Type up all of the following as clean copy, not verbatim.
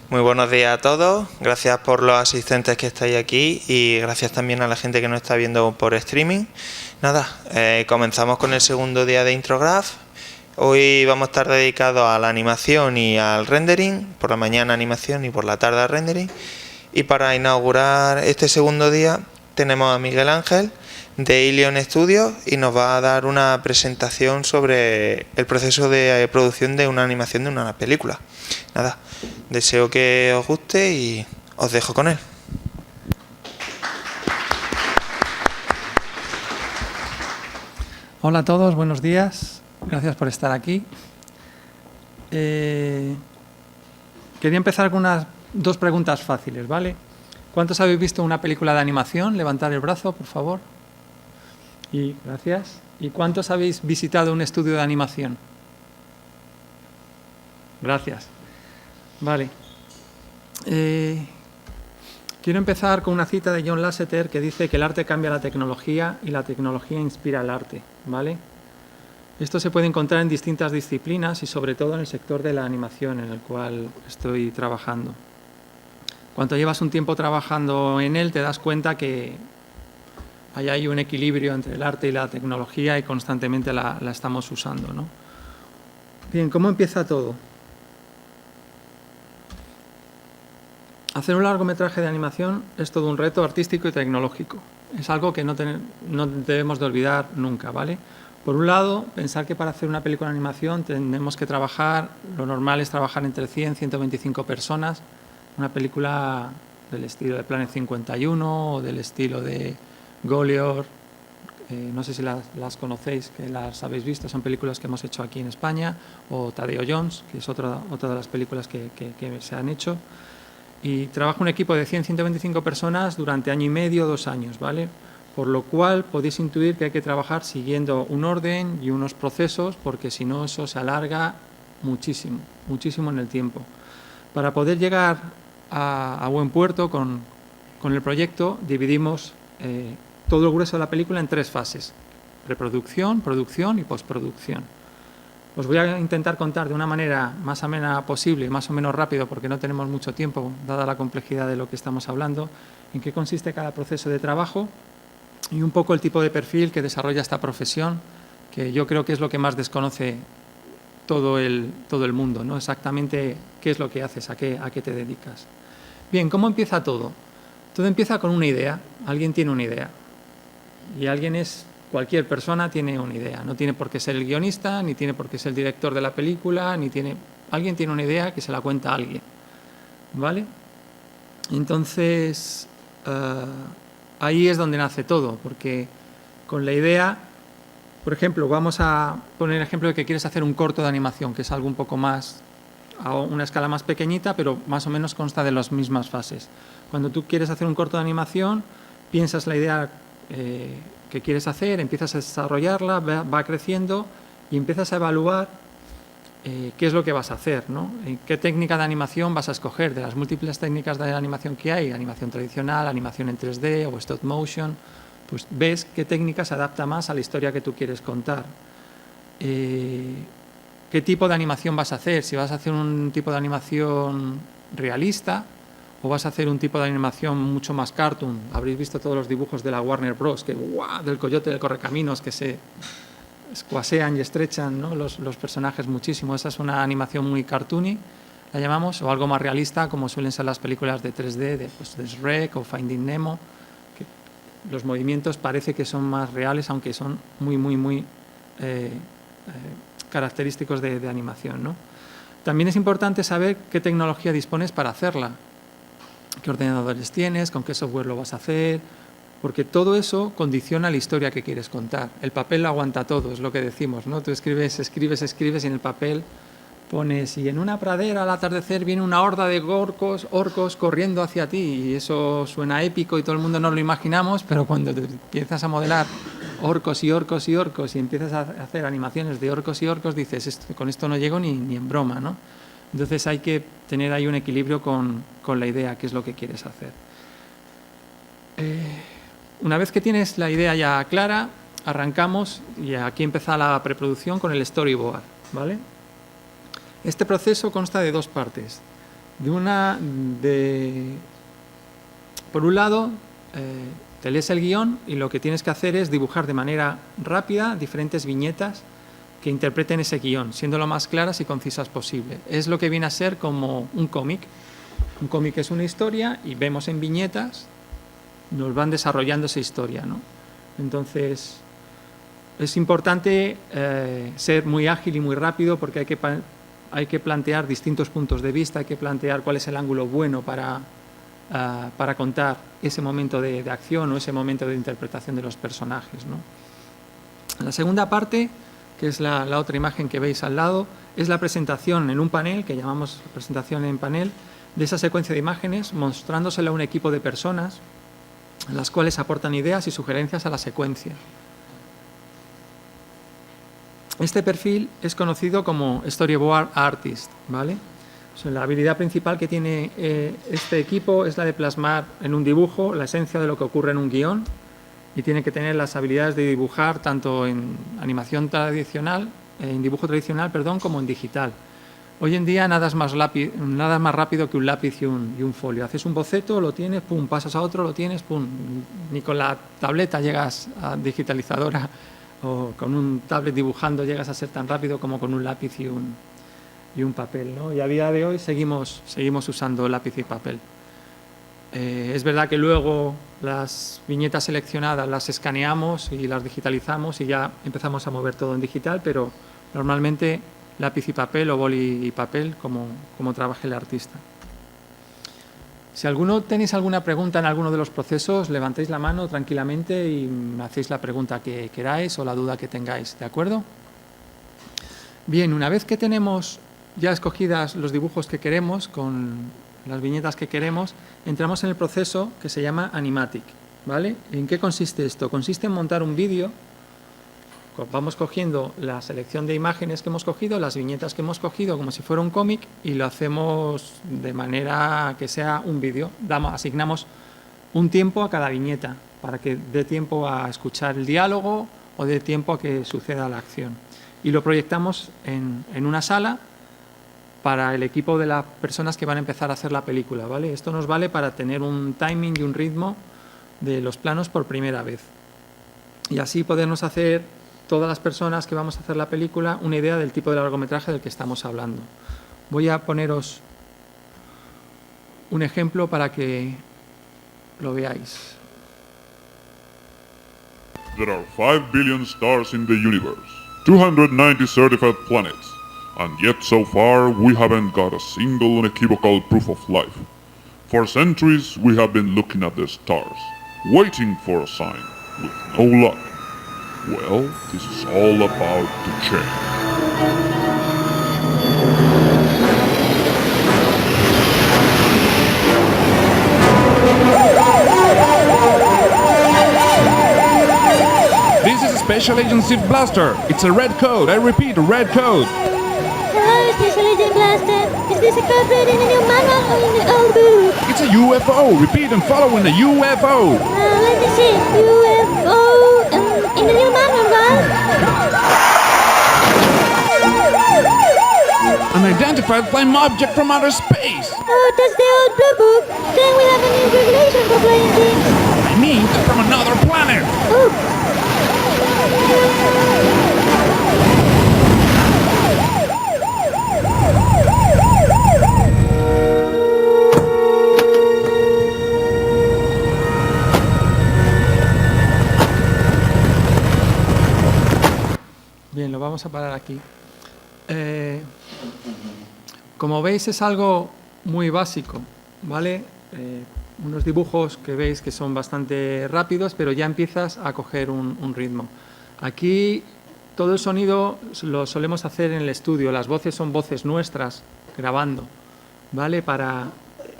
Muy buenos días a todos, gracias por los asistentes que estáis aquí y gracias también a la gente que nos está viendo por streaming. Nada, comenzamos con el segundo día de Intrograph. Hoy vamos a estar dedicados a la animación y al rendering, por la mañana animación y por la tarde al rendering. Y para inaugurar este segundo día tenemos a Miguel Ángel de Ilion Studios y nos va a dar una presentación sobre el proceso de producción de una animación de una película. Nada, deseo que os guste y os dejo con él. Hola a todos, buenos días. Gracias por estar aquí. Quería empezar con dos preguntas fáciles, ¿vale? ¿Cuántos habéis visto una película de animación? Levantar el brazo, por favor. Y gracias. ¿Y cuántos habéis visitado un estudio de animación? Gracias. Vale. Quiero empezar con una cita de John Lasseter que dice que el arte cambia la tecnología y la tecnología inspira el arte, ¿vale? Esto se puede encontrar en distintas disciplinas y sobre todo en el sector de la animación en el cual estoy trabajando. Cuando llevas un tiempo trabajando en él te das cuenta que hay un equilibrio entre el arte y la tecnología y constantemente la estamos usando, ¿no? Bien, ¿cómo empieza todo? Hacer un largometraje de animación es todo un reto artístico y tecnológico. Es algo que no debemos de olvidar nunca, ¿vale? Por un lado, pensar que para hacer una película de animación tenemos que trabajar, lo normal es trabajar entre 100 y 125 personas. Una película del estilo de Planet 51 o del estilo de Golior, no sé si las conocéis, que las habéis visto, son películas que hemos hecho aquí en España, o Tadeo Jones, que es otra de las películas que se han hecho. Y trabaja un equipo de 100-125 personas durante año y medio, 2 años, ¿vale? Por lo cual podéis intuir que hay que trabajar siguiendo un orden y unos procesos, porque si no eso se alarga muchísimo, muchísimo en el tiempo. Para poder llegar a buen puerto con el proyecto, dividimos todo el grueso de la película en 3 fases: preproducción, producción y postproducción. Os voy a intentar contar de una manera más amena posible, más o menos rápido, porque no tenemos mucho tiempo, dada la complejidad de lo que estamos hablando, en qué consiste cada proceso de trabajo y un poco el tipo de perfil que desarrolla esta profesión, que yo creo que es lo que más desconoce todo el mundo, ¿no? Exactamente qué es lo que haces, a qué te dedicas. Bien, ¿cómo empieza todo? Todo empieza con una idea. Alguien tiene una idea. Y cualquier persona tiene una idea. No tiene por qué ser el guionista, ni tiene por qué ser el director de la película, alguien tiene una idea que se la cuenta a alguien, ¿vale? Entonces, ahí es donde nace todo, porque con la idea, por ejemplo, vamos a poner el ejemplo de que quieres hacer un corto de animación, que es algo un poco más, a una escala más pequeñita, pero más o menos consta de las mismas fases. Cuando tú quieres hacer un corto de animación, piensas la idea que quieres hacer, empiezas a desarrollarla, va creciendo y empiezas a evaluar qué es lo que vas a hacer, ¿no? ¿Qué técnica de animación vas a escoger? De las múltiples técnicas de animación que hay, animación tradicional, animación en 3D o stop motion, pues ves qué técnica se adapta más a la historia que tú quieres contar. ¿Qué tipo de animación vas a hacer? Si vas a hacer un tipo de animación realista o vas a hacer un tipo de animación mucho más cartoon. Habréis visto todos los dibujos de la Warner Bros. Del coyote del correcaminos, que se escuasean y estrechan, ¿no? los personajes muchísimo. Esa es una animación muy cartoony, la llamamos, o algo más realista, como suelen ser las películas de 3D, de Shrek o Finding Nemo, que los movimientos parece que son más reales, aunque son muy característicos de animación, ¿no? También es importante saber qué tecnología dispones para hacerla, qué ordenadores tienes, con qué software lo vas a hacer, porque todo eso condiciona la historia que quieres contar. El papel lo aguanta todo, es lo que decimos, ¿no? Tú escribes y en el papel pones, y en una pradera al atardecer viene una horda de orcos corriendo hacia ti, y eso suena épico y todo el mundo nos lo imaginamos, pero cuando te empiezas a modelar orcos y empiezas a hacer animaciones de orcos y orcos, dices, con esto no llego ni en broma, ¿no? Entonces hay que tener ahí un equilibrio con la idea, qué es lo que quieres hacer. Una vez que tienes la idea ya clara, arrancamos y aquí empieza la preproducción con el storyboard, ¿vale? Este proceso consta de 2 partes. Por un lado, te lees el guión y lo que tienes que hacer es dibujar de manera rápida diferentes viñetas que interpreten ese guión, siendo lo más claras y concisas posible. Es lo que viene a ser como un cómic. Un cómic es una historia y vemos en viñetas, nos van desarrollando esa historia, ¿no? Entonces, es importante ser muy ágil y muy rápido porque hay que plantear distintos puntos de vista, hay que plantear cuál es el ángulo bueno para contar ese momento de acción o ese momento de interpretación de los personajes, ¿no? La segunda parte, que es la otra imagen que veis al lado, es la presentación en un panel, que llamamos presentación en panel, de esa secuencia de imágenes, mostrándosela a un equipo de personas, las cuales aportan ideas y sugerencias a la secuencia. Este perfil es conocido como Storyboard Artist, ¿vale? O sea, la habilidad principal que tiene este equipo es la de plasmar en un dibujo la esencia de lo que ocurre en un guión, y tiene que tener las habilidades de dibujar tanto en animación tradicional, en dibujo tradicional, perdón, como en digital. Hoy en día nada es más rápido que un lápiz y un folio. Haces un boceto, lo tienes, pum, pasas a otro, lo tienes, pum. Ni con la tableta llegas a digitalizadora o con un tablet dibujando llegas a ser tan rápido como con un lápiz y un papel, ¿no? Y a día de hoy seguimos usando lápiz y papel. Es verdad que luego las viñetas seleccionadas las escaneamos y las digitalizamos y ya empezamos a mover todo en digital, pero normalmente lápiz y papel o boli y papel como trabaje el artista. Si tenéis alguna pregunta en alguno de los procesos, levantéis la mano tranquilamente y me hacéis la pregunta que queráis o la duda que tengáis, ¿de acuerdo? Bien, una vez que tenemos ya escogidas los dibujos que queremos con las viñetas que queremos, entramos en el proceso que se llama Animatic, ¿vale? ¿En qué consiste esto? Consiste en montar un vídeo. Vamos cogiendo la selección de imágenes que hemos cogido, las viñetas que hemos cogido como si fuera un cómic y lo hacemos de manera que sea un vídeo. Asignamos un tiempo a cada viñeta para que dé tiempo a escuchar el diálogo o dé tiempo a que suceda la acción. Y lo proyectamos en una sala para el equipo de las personas que van a empezar a hacer la película, ¿vale? Esto nos vale para tener un timing y un ritmo de los planos por primera vez. Y así podernos hacer, todas las personas que vamos a hacer la película, una idea del tipo de largometraje del que estamos hablando. Voy a poneros un ejemplo para que lo veáis. There are 5 billion stars in the universe, 290 certified planets. And yet so far we haven't got a single unequivocal proof of life. For centuries we have been looking at the stars, waiting for a sign, with no luck. Well, this is all about to change. This is a Special Agent Steve Blaster. It's a red code. I repeat, a red code. Hello, Special Agent Blaster. Is this a code read in the new manual or in the old book? It's a UFO. Repeat and follow in a UFO. Let me see. UFO in the new manual, right? An identified flying object from outer space. Oh, that's the old blue book. Then we have a new regulation for flying things. I mean, from another planet. Oh. Bien, lo vamos a parar aquí. Como veis es algo muy básico, ¿vale? Unos dibujos que veis que son bastante rápidos, pero ya empiezas a coger un ritmo. Aquí todo el sonido lo solemos hacer en el estudio, las voces son voces nuestras grabando, ¿vale?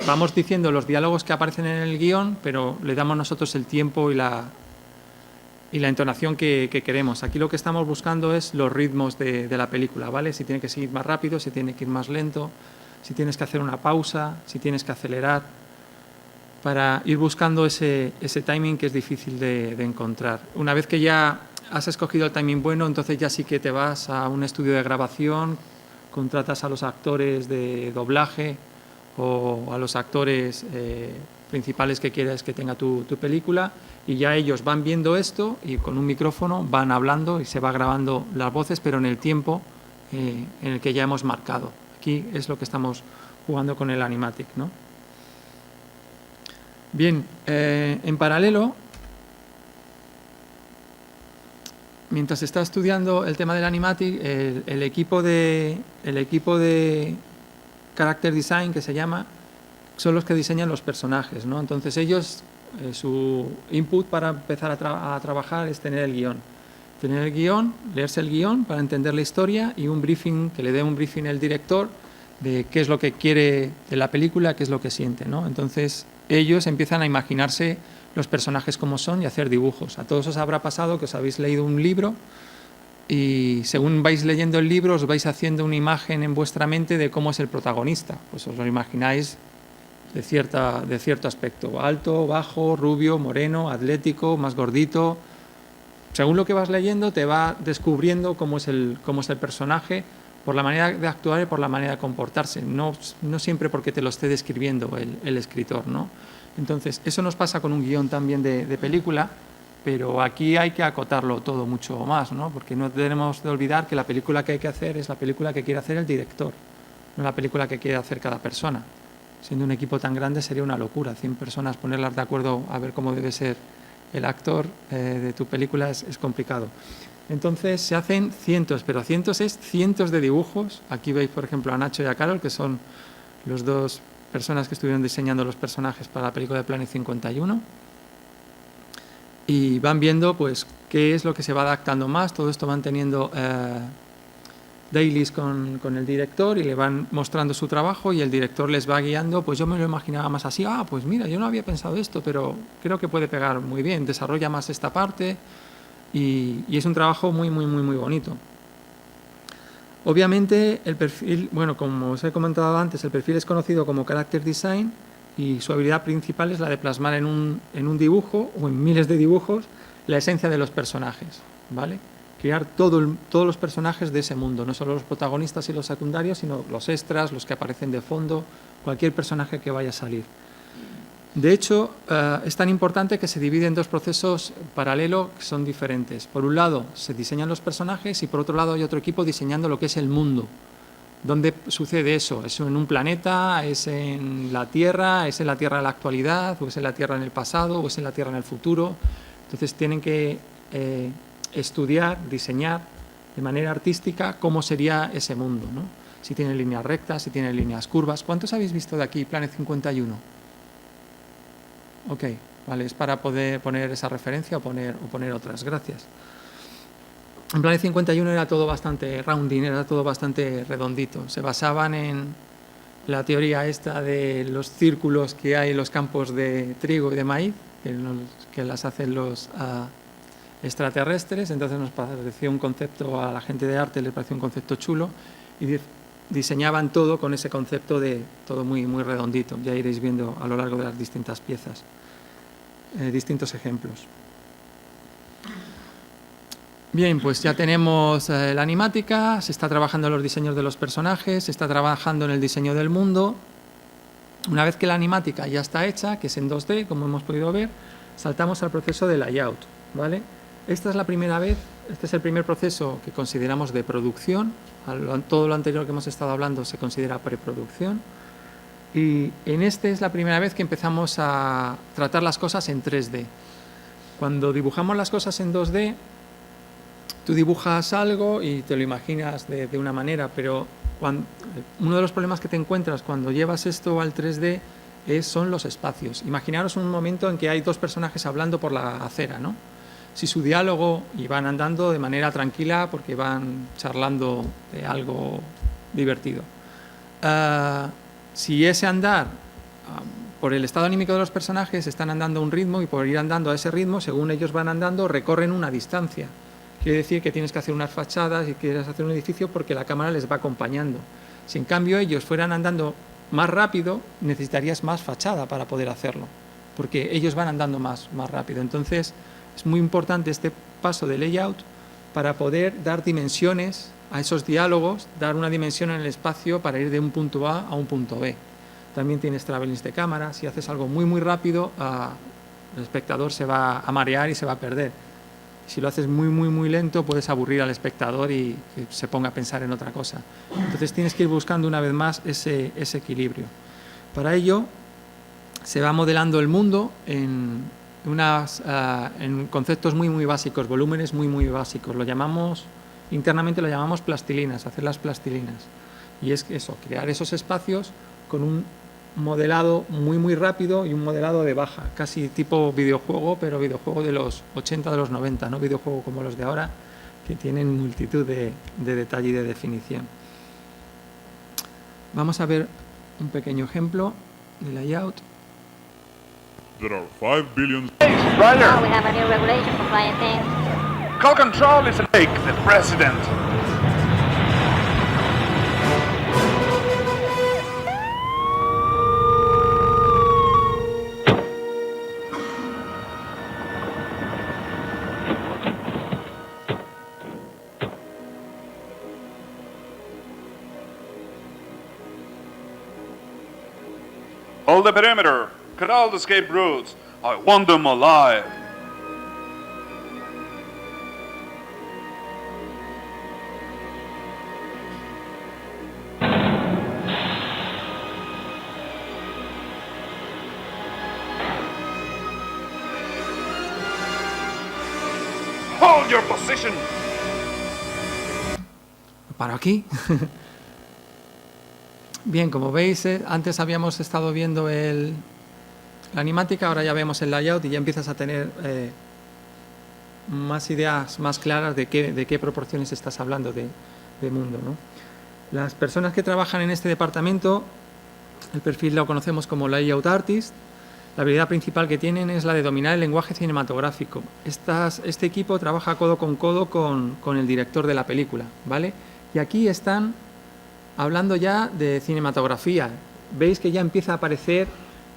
Vamos diciendo los diálogos que aparecen en el guión, pero le damos nosotros el tiempo y la entonación que queremos. Aquí lo que estamos buscando es los ritmos de la película, ¿vale? Si tiene que seguir más rápido, si tiene que ir más lento, si tienes que hacer una pausa, si tienes que acelerar, para ir buscando ese timing que es difícil de encontrar. Una vez que ya has escogido el timing bueno, entonces ya sí que te vas a un estudio de grabación, contratas a los actores de doblaje o a los actores principales que quieres que tenga tu película, y ya ellos van viendo esto y con un micrófono van hablando y se va grabando las voces, pero en el tiempo en el que ya hemos marcado. Aquí es lo que estamos jugando con el Animatic, ¿no? Bien, en paralelo, mientras está estudiando el tema del Animatic, el equipo de Character Design, que se llama, son los que diseñan los personajes, ¿no? Entonces ellos, su input para empezar a trabajar es tener el guión. Tener el guión, leerse el guión para entender la historia y un briefing, que le dé un briefing el director de qué es lo que quiere de la película, qué es lo que siente, ¿no? Entonces ellos empiezan a imaginarse los personajes como son y hacer dibujos. A todos os habrá pasado que os habéis leído un libro y según vais leyendo el libro os vais haciendo una imagen en vuestra mente de cómo es el protagonista. Pues os lo imagináis de cierto aspecto, alto, bajo, rubio, moreno, atlético, más gordito. Según lo que vas leyendo te va descubriendo cómo es el personaje por la manera de actuar y por la manera de comportarse, no siempre porque te lo esté describiendo el escritor, ¿no? Entonces, eso nos pasa con un guión también de película, pero aquí hay que acotarlo todo mucho más, ¿no? Porque no tenemos de olvidar que la película que hay que hacer es la película que quiere hacer el director, no la película que quiere hacer cada persona. Siendo un equipo tan grande sería una locura, 100 personas ponerlas de acuerdo a ver cómo debe ser el actor de tu película es complicado. Entonces se hacen cientos, pero cientos de dibujos. Aquí veis, por ejemplo, a Nacho y a Carol, que son los dos personas que estuvieron diseñando los personajes para la película de Planet 51. Y van viendo pues qué es lo que se va adaptando más. Todo esto van teniendo dailies con el director y le van mostrando su trabajo y el director les va guiando. Pues yo me lo imaginaba más así. Pues mira, yo no había pensado esto, pero creo que puede pegar muy bien. Desarrolla más esta parte. Y es un trabajo muy bonito. Obviamente el perfil, bueno, como os he comentado antes, el perfil es conocido como Character Design y su habilidad principal es la de plasmar en un dibujo o en miles de dibujos la esencia de los personajes, ¿vale? Crear todos los personajes de ese mundo, no solo los protagonistas y los secundarios, sino los extras, los que aparecen de fondo, cualquier personaje que vaya a salir. De hecho, es tan importante que se divide en dos procesos paralelos que son diferentes. Por un lado, se diseñan los personajes y por otro lado hay otro equipo diseñando lo que es el mundo. ¿Dónde sucede eso? ¿Es en un planeta? ¿Es en la Tierra? ¿Es en la Tierra de la actualidad? ¿O es en la Tierra en el pasado? ¿O es en la Tierra en el futuro? Entonces tienen que estudiar, diseñar de manera artística cómo sería ese mundo, ¿no? Si tiene líneas rectas, si tiene líneas curvas. ¿Cuántos habéis visto de aquí, Planet 51? Ok, vale, es para poder poner esa referencia o poner otras. Gracias. En Planet 51 era todo bastante rounding, era todo bastante redondito. Se basaban en la teoría esta de los círculos que hay en los campos de trigo y de maíz, que las hacen los extraterrestres. Entonces nos pareció un concepto, a la gente de arte les pareció un concepto chulo y diseñaban todo con ese concepto de todo muy redondito. Ya iréis viendo a lo largo de las distintas piezas distintos ejemplos. Bien, pues ya tenemos la animática, se está trabajando en los diseños de los personajes, se está trabajando en el diseño del mundo. Una vez que la animática ya está hecha, que es en 2D, como hemos podido ver, saltamos al proceso de layout, ¿vale? Esta es la primera vez, este es el primer proceso que consideramos de producción. Todo lo anterior que hemos estado hablando se considera preproducción. Y en este es la primera vez que empezamos a tratar las cosas en 3D. Cuando dibujamos las cosas en 2D, tú dibujas algo y te lo imaginas de una manera, pero uno de los problemas que te encuentras cuando llevas esto al 3D son los espacios. Imaginaros un momento en que hay dos personajes hablando por la acera, ¿no? Si su diálogo, y van andando de manera tranquila porque van charlando de algo divertido. Si ese andar, por el estado anímico de los personajes, están andando a un ritmo y por ir andando a ese ritmo, según ellos van andando, recorren una distancia. Quiere decir que tienes que hacer unas fachadas y quieres hacer un edificio porque la cámara les va acompañando. Si en cambio ellos fueran andando más rápido, necesitarías más fachada para poder hacerlo, porque ellos van andando más rápido. Entonces, es muy importante este paso de layout para poder dar dimensiones a esos diálogos, dar una dimensión en el espacio para ir de un punto A a un punto B. También tienes travelings de cámara. Si haces algo muy, muy rápido, el espectador se va a marear y se va a perder. Si lo haces muy, muy, muy lento, puedes aburrir al espectador y que se ponga a pensar en otra cosa. Entonces tienes que ir buscando una vez más ese equilibrio. Para ello, se va modelando el mundo en conceptos muy, muy básicos, volúmenes muy, muy básicos. Internamente lo llamamos plastilinas, hacer las plastilinas. Y es eso, crear esos espacios con un modelado muy, muy rápido y un modelado de baja, casi tipo videojuego, pero videojuego de los 80, de los 90, no videojuego como los de ahora, que tienen multitud de detalle y de definición. Vamos a ver un pequeño ejemplo de layout. There are 5 billion... Ryder, Oh, we have a new regulation for flying things. call control is Lake, the president. Hold the perimeter. Cut all the escape routes. I want them alive. Hold your position. Paro aquí. Bien, como veis, antes habíamos estado viendo la animática, ahora ya vemos el layout y ya empiezas a tener más ideas más claras de qué proporciones estás hablando de mundo, ¿no? Las personas que trabajan en este departamento, el perfil lo conocemos como Layout Artist. La habilidad principal que tienen es la de dominar el lenguaje cinematográfico. Este equipo trabaja codo con el director de la película, ¿vale? Y aquí están hablando ya de cinematografía. Veis que ya empieza a aparecer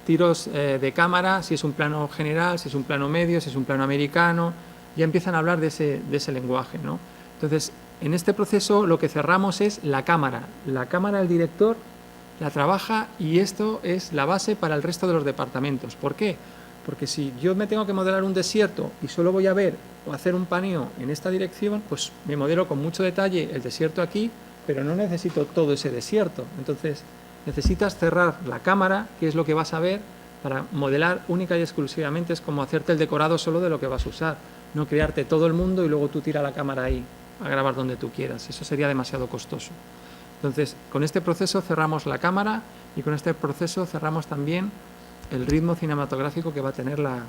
tiros de cámara, si es un plano general, si es un plano medio, si es un plano americano. Ya empiezan a hablar de ese lenguaje, ¿no? Entonces, en este proceso lo que cerramos es la cámara. La cámara del director la trabaja y esto es la base para el resto de los departamentos. ¿Por qué? Porque si yo me tengo que modelar un desierto y solo voy a ver o hacer un paneo en esta dirección, pues me modelo con mucho detalle el desierto aquí, pero no necesito todo ese desierto. Entonces necesitas cerrar la cámara, que es lo que vas a ver, para modelar única y exclusivamente. Es como hacerte el decorado solo de lo que vas a usar, no crearte todo el mundo y luego tú tira la cámara ahí a grabar donde tú quieras. Eso sería demasiado costoso. Entonces, con este proceso cerramos la cámara y con este proceso cerramos también el ritmo cinematográfico que va a tener la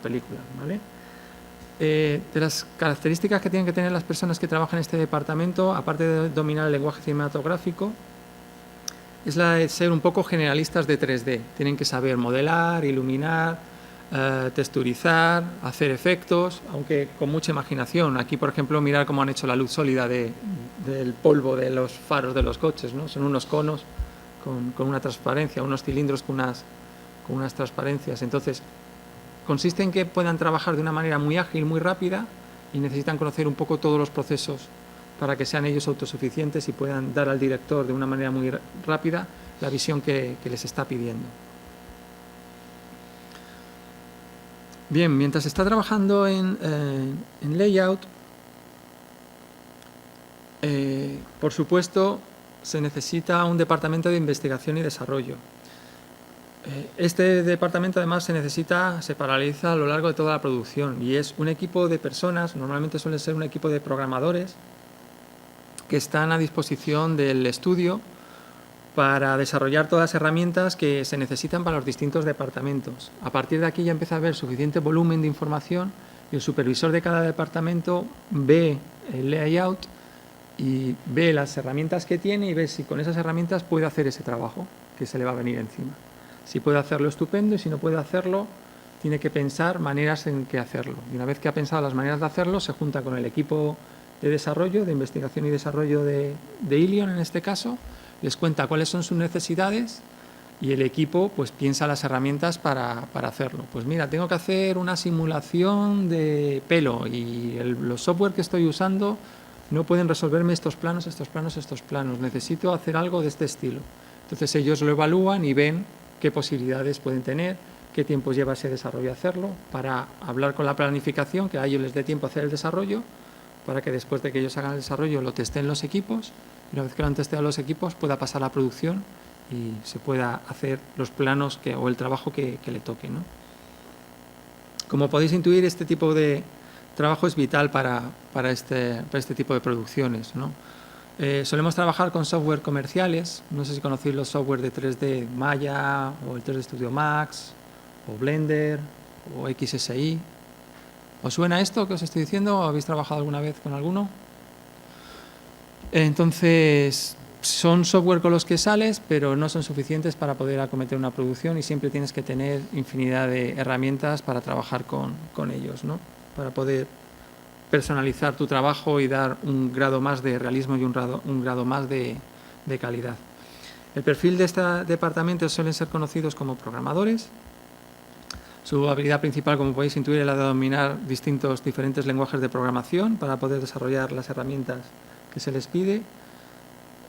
película, ¿vale? De las características que tienen que tener las personas que trabajan en este departamento, aparte de dominar el lenguaje cinematográfico, es la de ser un poco generalistas de 3D. Tienen que saber modelar, iluminar, texturizar, hacer efectos, aunque con mucha imaginación. Aquí, por ejemplo, mirar cómo han hecho la luz sólida del polvo de los faros de los coches, ¿no? Son unos conos con una transparencia, unos cilindros con unas transparencias. Entonces, consiste en que puedan trabajar de una manera muy ágil, muy rápida, y necesitan conocer un poco todos los procesos para que sean ellos autosuficientes y puedan dar al director de una manera muy rápida la visión que les está pidiendo. Bien, mientras está trabajando en layout, por supuesto, se necesita un departamento de investigación y desarrollo. Este departamento además se paraliza a lo largo de toda la producción y es un equipo de personas, normalmente suele ser un equipo de programadores que están a disposición del estudio para desarrollar todas las herramientas que se necesitan para los distintos departamentos. A partir de aquí ya empieza a haber suficiente volumen de información y el supervisor de cada departamento ve el layout y ve las herramientas que tiene y ve si con esas herramientas puede hacer ese trabajo que se le va a venir encima. Si puede hacerlo, estupendo, y si no puede hacerlo, tiene que pensar maneras en que hacerlo. Y una vez que ha pensado las maneras de hacerlo, se junta con el equipo de desarrollo, de investigación y desarrollo de Ilion en este caso, les cuenta cuáles son sus necesidades y el equipo pues piensa las herramientas para hacerlo. Pues mira, tengo que hacer una simulación de pelo y los software que estoy usando no pueden resolverme estos planos, necesito hacer algo de este estilo. Entonces ellos lo evalúan y ven qué posibilidades pueden tener, qué tiempo lleva ese desarrollo a hacerlo, para hablar con la planificación, que a ellos les dé tiempo a hacer el desarrollo, para que después de que ellos hagan el desarrollo lo testen los equipos, y una vez que lo han testeado los equipos pueda pasar a la producción y se pueda hacer los planos o el trabajo que le toque, ¿no? Como podéis intuir, este tipo de trabajo es vital para este tipo de producciones, ¿no? Solemos trabajar con software comerciales, no sé si conocéis los software de 3D Maya o el 3D Studio Max o Blender o XSI. ¿Os suena esto que os estoy diciendo? ¿Habéis trabajado alguna vez con alguno? Entonces, son software con los que sales, pero no son suficientes para poder acometer una producción y siempre tienes que tener infinidad de herramientas para trabajar con ellos, ¿no? Para poder personalizar tu trabajo y dar un grado más de realismo y un grado más de calidad. El perfil de este departamento suelen ser conocidos como programadores. Su habilidad principal, como podéis intuir, es la de dominar diferentes lenguajes de programación para poder desarrollar las herramientas que se les pide.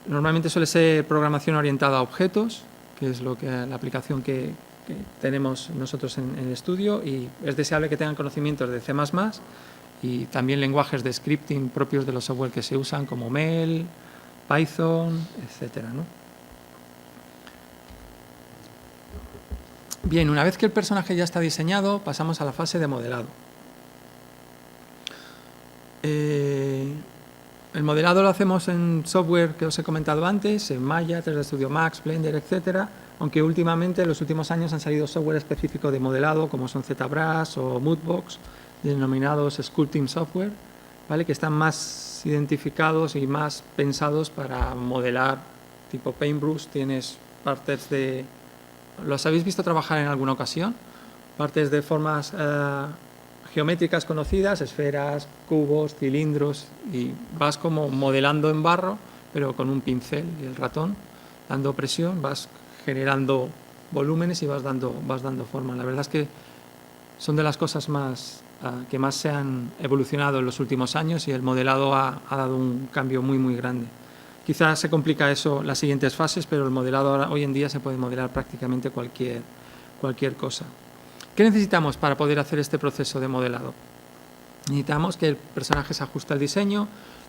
Normalmente suele ser programación orientada a objetos, que es la aplicación que tenemos nosotros en el estudio, y es deseable que tengan conocimientos de C++ y también lenguajes de scripting propios de los software que se usan, como Mel, Python, etcétera, ¿no? Bien, una vez que el personaje ya está diseñado, pasamos a la fase de modelado. El modelado lo hacemos en software que os he comentado antes, en Maya, 3D Studio Max, Blender, etcétera, aunque últimamente, en los últimos años, han salido software específico de modelado, como son ZBrush o Moodbox, denominados Sculpting Software, ¿vale? Que están más identificados y más pensados para modelar tipo Paintbrush. Tienes partes de... ¿Los habéis visto trabajar en alguna ocasión? Partes de formas geométricas conocidas, esferas, cubos, cilindros, y vas como modelando en barro, pero con un pincel y el ratón, dando presión, vas generando volúmenes y vas dando forma. La verdad es que son de las cosas que más se han evolucionado en los últimos años, y el modelado ha dado un cambio muy, muy grande. Quizás se complica eso las siguientes fases, pero el modelado hoy en día se puede modelar prácticamente cualquier cosa. ¿Qué necesitamos para poder hacer este proceso de modelado? Necesitamos que el personaje se ajuste al diseño.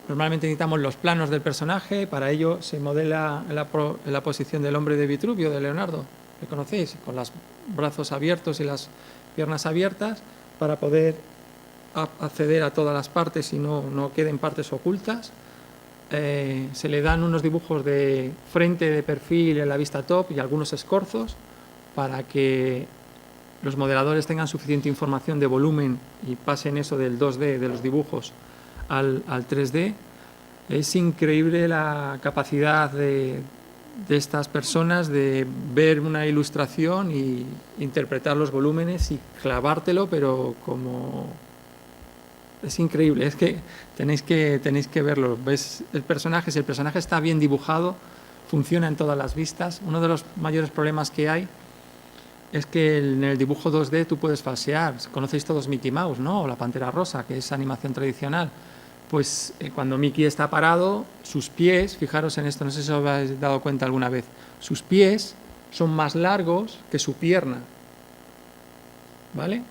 Normalmente necesitamos los planos del personaje. Para ello se modela la posición del hombre de Vitruvio, de Leonardo, que conocéis, con los brazos abiertos y las piernas abiertas, para poder acceder a todas las partes y no queden partes ocultas. Se le dan unos dibujos de frente, de perfil, en la vista top, y algunos escorzos para que los modeladores tengan suficiente información de volumen y pasen eso del 2D, de los dibujos, al 3D. Es increíble la capacidad de estas personas de ver una ilustración y interpretar los volúmenes y clavártelo, pero como... Es increíble, es que tenéis que verlo. ¿Ves el personaje? Si el personaje está bien dibujado, funciona en todas las vistas. Uno de los mayores problemas que hay es que en el dibujo 2D tú puedes falsear. Conocéis todos Mickey Mouse, ¿no? O la Pantera Rosa, que es animación tradicional. Pues cuando Mickey está parado, sus pies, fijaros en esto, no sé si os habéis dado cuenta alguna vez, sus pies son más largos que su pierna, ¿vale?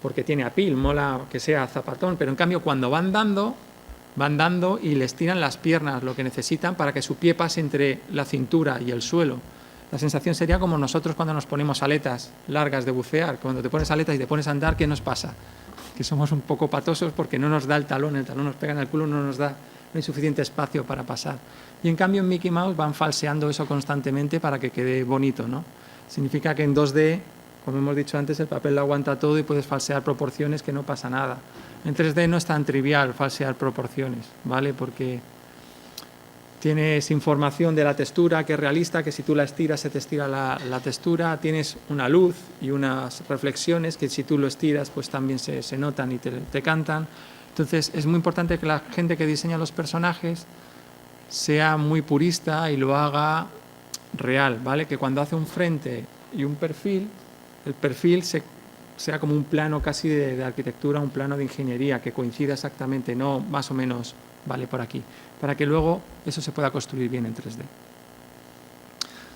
Porque tiene apil, mola que sea zapatón, pero en cambio cuando van dando y les tiran las piernas lo que necesitan para que su pie pase entre la cintura y el suelo. La sensación sería como nosotros cuando nos ponemos aletas largas de bucear. Cuando te pones aletas y te pones a andar, ¿qué nos pasa? Que somos un poco patosos porque no nos da el talón nos pega en el culo, no hay suficiente espacio para pasar. Y en cambio en Mickey Mouse van falseando eso constantemente para que quede bonito, ¿no? Significa que en 2D, como hemos dicho antes, el papel lo aguanta todo y puedes falsear proporciones, que no pasa nada. En 3D no es tan trivial falsear proporciones, ¿vale? Porque tienes información de la textura que es realista, que si tú la estiras se te estira la textura. Tienes una luz y unas reflexiones que si tú lo estiras pues también se notan y te cantan. Entonces es muy importante que la gente que diseña los personajes sea muy purista y lo haga real, ¿vale? Que cuando hace un frente y un perfil, el perfil sea como un plano casi de arquitectura, un plano de ingeniería, que coincida exactamente, no más o menos vale por aquí, para que luego eso se pueda construir bien en 3D.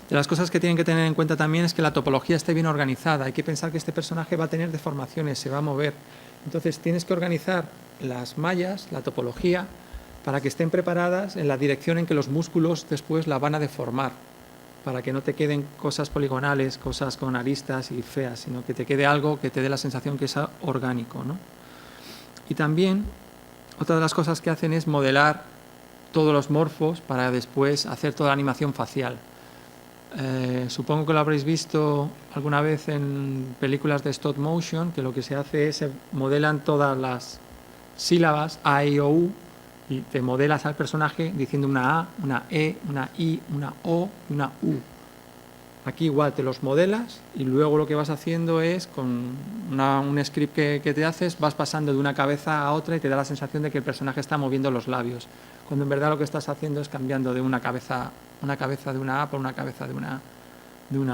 De las cosas que tienen que tener en cuenta también es que la topología esté bien organizada. Hay que pensar que este personaje va a tener deformaciones, se va a mover. Entonces tienes que organizar las mallas, la topología, para que estén preparadas en la dirección en que los músculos después la van a deformar, para que no te queden cosas poligonales, cosas con aristas y feas, sino que te quede algo que te dé la sensación que es orgánico, ¿no? Y también, otra de las cosas que hacen es modelar todos los morfos para después hacer toda la animación facial. Supongo que lo habréis visto alguna vez en películas de stop motion, que lo que se hace es se modelan todas las sílabas A, I, O, U, y te modelas al personaje diciendo una A, una E, una I, una O y una U. Aquí igual te los modelas y luego lo que vas haciendo es, con un script que te haces, vas pasando de una cabeza a otra y te da la sensación de que el personaje está moviendo los labios, cuando en verdad lo que estás haciendo es cambiando de una cabeza de una A por una cabeza de una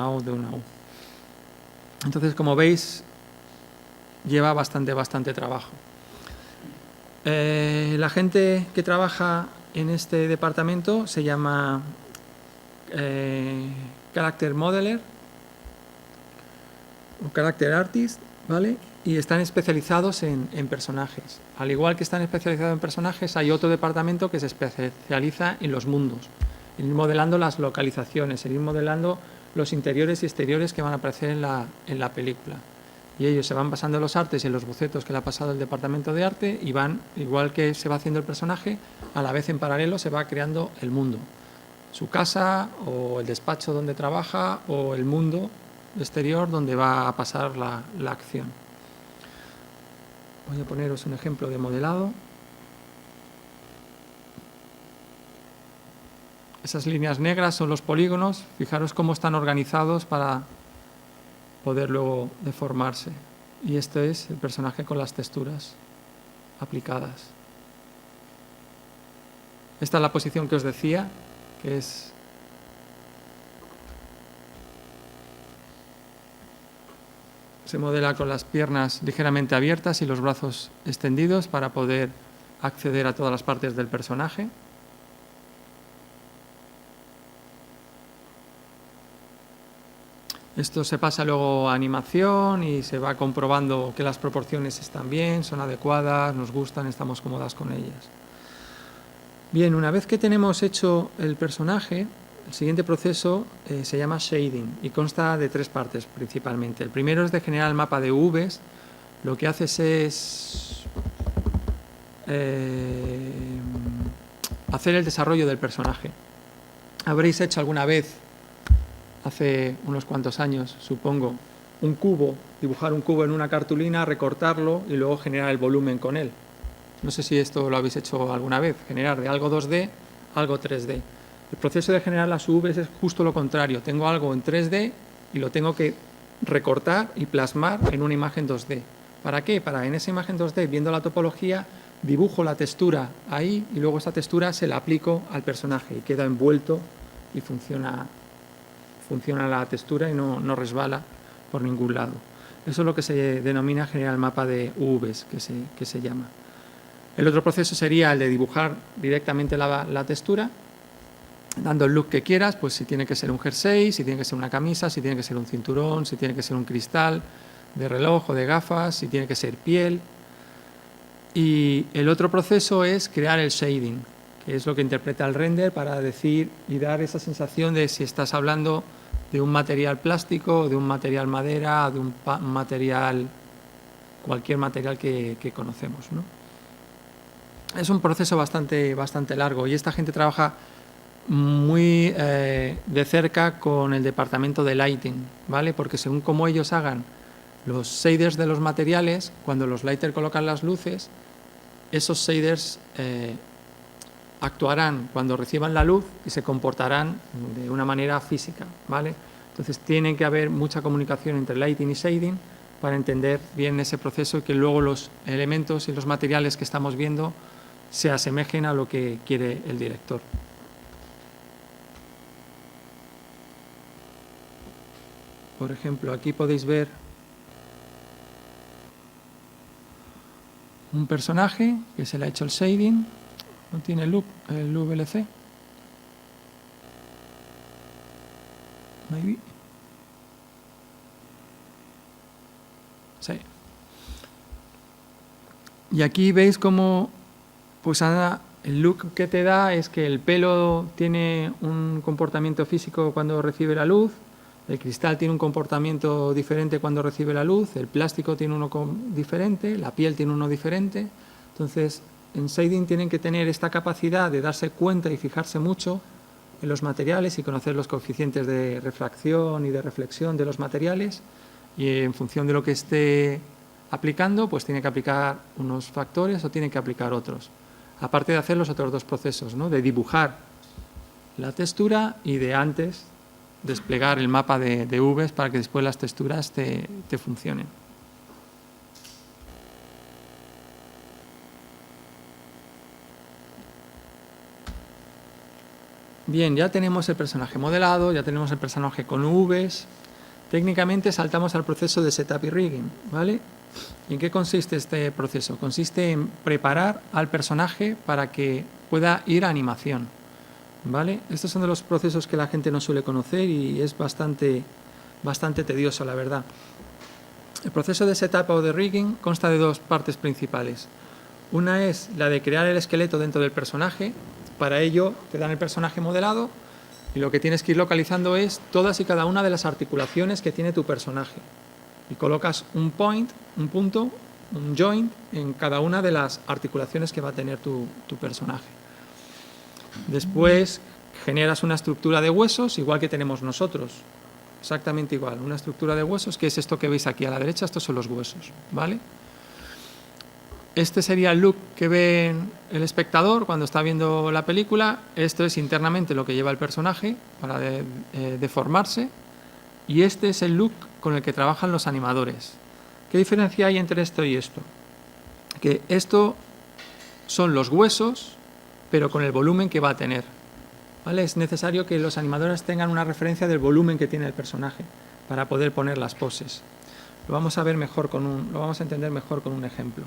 O, de una U. Entonces, como veis, lleva bastante trabajo. La gente que trabaja en este departamento se llama Character Modeler o Character Artist, ¿vale? Y están especializados en personajes. Al igual que están especializados en personajes, hay otro departamento que se especializa en los mundos, en ir modelando las localizaciones, en ir modelando los interiores y exteriores que van a aparecer en la película. Y ellos se van basando en los artes y en los bocetos que le ha pasado el departamento de arte y van, igual que se va haciendo el personaje, a la vez en paralelo se va creando el mundo. Su casa o el despacho donde trabaja o el mundo exterior donde va a pasar la acción. Voy a poneros un ejemplo de modelado. Esas líneas negras son los polígonos. Fijaros cómo están organizados para poder luego deformarse. Y este es el personaje con las texturas aplicadas. Esta es la posición que os decía, que es se modela con las piernas ligeramente abiertas y los brazos extendidos para poder acceder a todas las partes del personaje. Esto se pasa luego a animación y se va comprobando que las proporciones están bien, son adecuadas, nos gustan, estamos cómodas con ellas. Bien, una vez que tenemos hecho el personaje, el siguiente proceso se llama shading y consta de 3 partes principalmente. El primero es de generar el mapa de UVs. Lo que haces es hacer el desarrollo del personaje. Habréis hecho alguna vez, hace unos cuantos años, supongo, un cubo, dibujar un cubo en una cartulina, recortarlo y luego generar el volumen con él. No sé si esto lo habéis hecho alguna vez, generar de algo 2D algo 3D. El proceso de generar las UVs es justo lo contrario. Tengo algo en 3D y lo tengo que recortar y plasmar en una imagen 2D. ¿Para qué? Para en esa imagen 2D, viendo la topología, dibujo la textura ahí y luego esa textura se la aplico al personaje y queda envuelto y funciona la textura y no resbala por ningún lado. Eso es lo que se denomina generar el mapa de UVs, que se llama. El otro proceso sería el de dibujar directamente la textura, dando el look que quieras, pues si tiene que ser un jersey, si tiene que ser una camisa, si tiene que ser un cinturón, si tiene que ser un cristal de reloj o de gafas, si tiene que ser piel. Y el otro proceso es crear el shading, que es lo que interpreta el render para decir y dar esa sensación de si estás hablando de un material plástico, de un material madera, de un material, cualquier material que conocemos, ¿no? Es un proceso bastante largo y esta gente trabaja muy de cerca con el departamento de lighting, ¿vale? Porque según cómo ellos hagan los shaders de los materiales, cuando los lighters colocan las luces, esos shaders actuarán cuando reciban la luz y se comportarán de una manera física, ¿vale? Entonces tiene que haber mucha comunicación entre lighting y shading para entender bien ese proceso y que luego los elementos y los materiales que estamos viendo se asemejen a lo que quiere el director. Por ejemplo, aquí podéis ver un personaje que se le ha hecho el shading, no tiene el VLC. Maybe. Sí. Y aquí veis cómo pues el look que te da es que el pelo tiene un comportamiento físico cuando recibe la luz, el cristal tiene un comportamiento diferente cuando recibe la luz, el plástico tiene uno diferente, la piel tiene uno diferente. Entonces, en shading tienen que tener esta capacidad de darse cuenta y fijarse mucho en los materiales y conocer los coeficientes de refracción y de reflexión de los materiales, y en función de lo que esté aplicando, pues tiene que aplicar unos factores o tiene que aplicar otros. Aparte de hacer los otros dos procesos, ¿no? De dibujar la textura y de antes desplegar el mapa de Vs para que después las texturas te funcionen. Bien, ya tenemos el personaje modelado, ya tenemos el personaje con Vs. Técnicamente saltamos al proceso de setup y rigging, ¿vale? ¿En qué consiste este proceso? Consiste en preparar al personaje para que pueda ir a animación, ¿vale? Estos son de los procesos que la gente no suele conocer y es bastante tedioso, la verdad. El proceso de setup o de rigging consta de dos partes principales. Una es la de crear el esqueleto dentro del personaje. Para ello te dan el personaje modelado y lo que tienes que ir localizando es todas y cada una de las articulaciones que tiene tu personaje. Y colocas un point, un punto, un joint en cada una de las articulaciones que va a tener tu personaje. Después generas una estructura de huesos, igual que tenemos nosotros, exactamente igual, una estructura de huesos, que es esto que veis aquí a la derecha, estos son los huesos, ¿vale? Este sería el look que ve el espectador cuando está viendo la película. Esto es internamente lo que lleva el personaje para deformarse. Y este es el look con el que trabajan los animadores. ¿Qué diferencia hay entre esto y esto? Que esto son los huesos, pero con el volumen que va a tener, ¿vale? Es necesario que los animadores tengan una referencia del volumen que tiene el personaje para poder poner las poses. Lo vamos a ver mejor lo vamos a entender mejor con un ejemplo.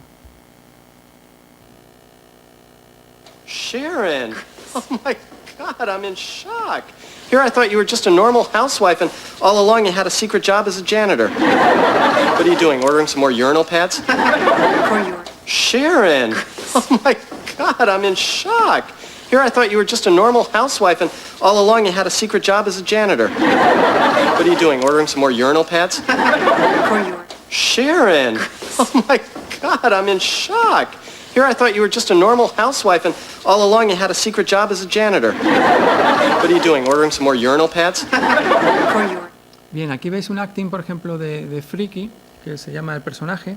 Sharon! Oh my God, I'm in shock. Here I thought you were just a normal housewife and all along you had a secret job as a janitor. What are you doing, ordering some more urinal pads? For your... Sharon! Oh my God, I'm in shock. Here I thought you were just a normal housewife and all along you had a secret job as a janitor. What are you doing, ordering some more urinal pads? For your... Sharon! Oh my God, I'm in shock. Here I thought you were just a normal housewife and all along you had a secret job as a janitor. What are you doing, ordering some more urinal pads? For your... Bien, aquí veis un acting, por ejemplo, de Freaky, que se llama el personaje,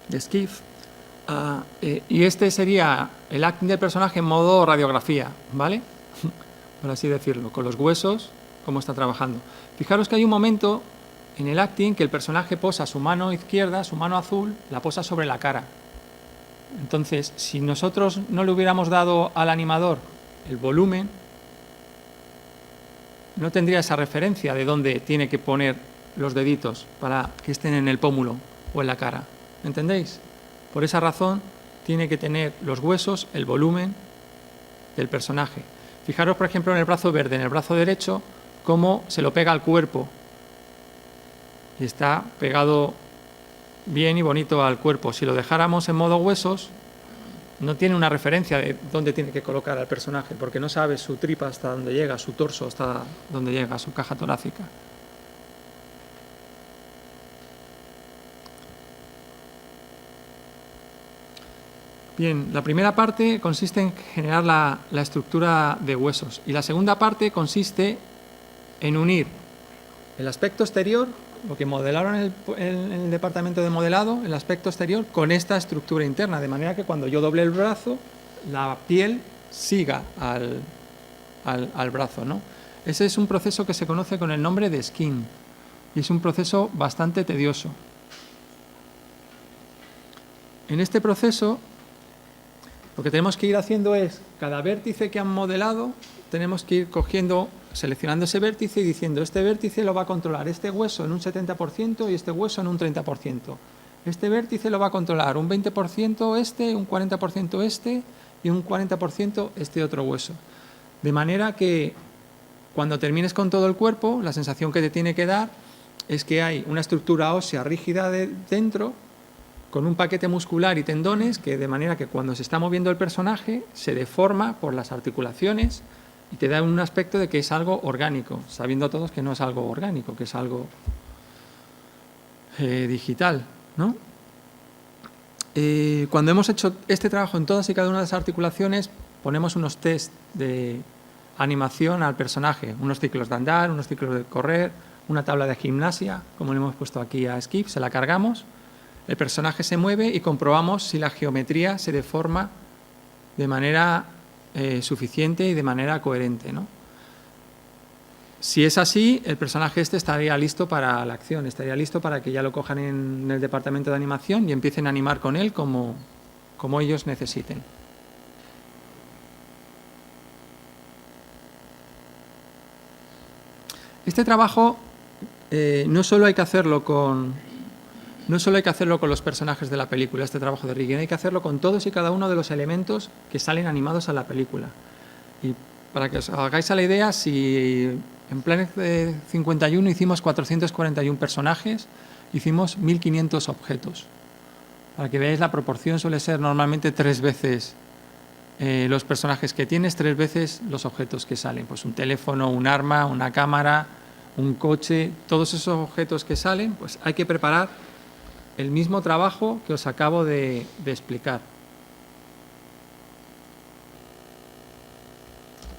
de Skiff. Y este sería el acting del personaje en modo radiografía, ¿vale? Por así decirlo, con los huesos, cómo está trabajando. Fijaros que hay un momento en el acting que el personaje posa su mano izquierda, su mano azul, la posa sobre la cara. Entonces, si nosotros no le hubiéramos dado al animador el volumen, no tendría esa referencia de dónde tiene que poner los deditos para que estén en el pómulo o en la cara. ¿Entendéis? Por esa razón, tiene que tener los huesos, el volumen del personaje. Fijaros, por ejemplo, en el brazo verde, en el brazo derecho, cómo se lo pega al cuerpo. Y está pegado bien y bonito al cuerpo. Si lo dejáramos en modo huesos, no tiene una referencia de dónde tiene que colocar al personaje, porque no sabe su tripa hasta dónde llega, su torso hasta dónde llega, su caja torácica. Bien, la primera parte consiste en generar la estructura de huesos y la segunda parte consiste en unir el aspecto exterior, lo que modelaron en el departamento de modelado, el aspecto exterior, con esta estructura interna, de manera que cuando yo doble el brazo, la piel siga al brazo, ¿no? Ese es un proceso que se conoce con el nombre de skin y es un proceso bastante tedioso. En este proceso, lo que tenemos que ir haciendo es, cada vértice que han modelado, tenemos que ir seleccionando ese vértice y diciendo, este vértice lo va a controlar este hueso en un 70% y este hueso en un 30%. Este vértice lo va a controlar un 20% este, un 40% este y un 40% este otro hueso. De manera que cuando termines con todo el cuerpo, la sensación que te tiene que dar es que hay una estructura ósea rígida dentro, con un paquete muscular y tendones, que de manera que cuando se está moviendo el personaje se deforma por las articulaciones y te da un aspecto de que es algo orgánico, sabiendo todos que no es algo orgánico, que es algo digital, ¿no? Cuando hemos hecho este trabajo en todas y cada una de las articulaciones, ponemos unos test de animación al personaje, unos ciclos de andar, unos ciclos de correr, una tabla de gimnasia, como le hemos puesto aquí a Skip, se la cargamos, el personaje se mueve y comprobamos si la geometría se deforma de manera suficiente y de manera coherente, ¿no? Si es así, el personaje este estaría listo para la acción, estaría listo para que ya lo cojan en el departamento de animación y empiecen a animar con él como ellos necesiten. Este trabajo no solo hay que hacerlo con los personajes de la película, este trabajo de rigging, hay que hacerlo con todos y cada uno de los elementos que salen animados a la película. Y para que os hagáis a la idea, si en Planet 51 hicimos 441 personajes, hicimos 1500 objetos. Para que veáis la proporción, suele ser normalmente 3 veces los personajes que tienes, 3 veces los objetos que salen. Pues un teléfono, un arma, una cámara, un coche, todos esos objetos que salen, pues hay que preparar el mismo trabajo que os acabo de explicar.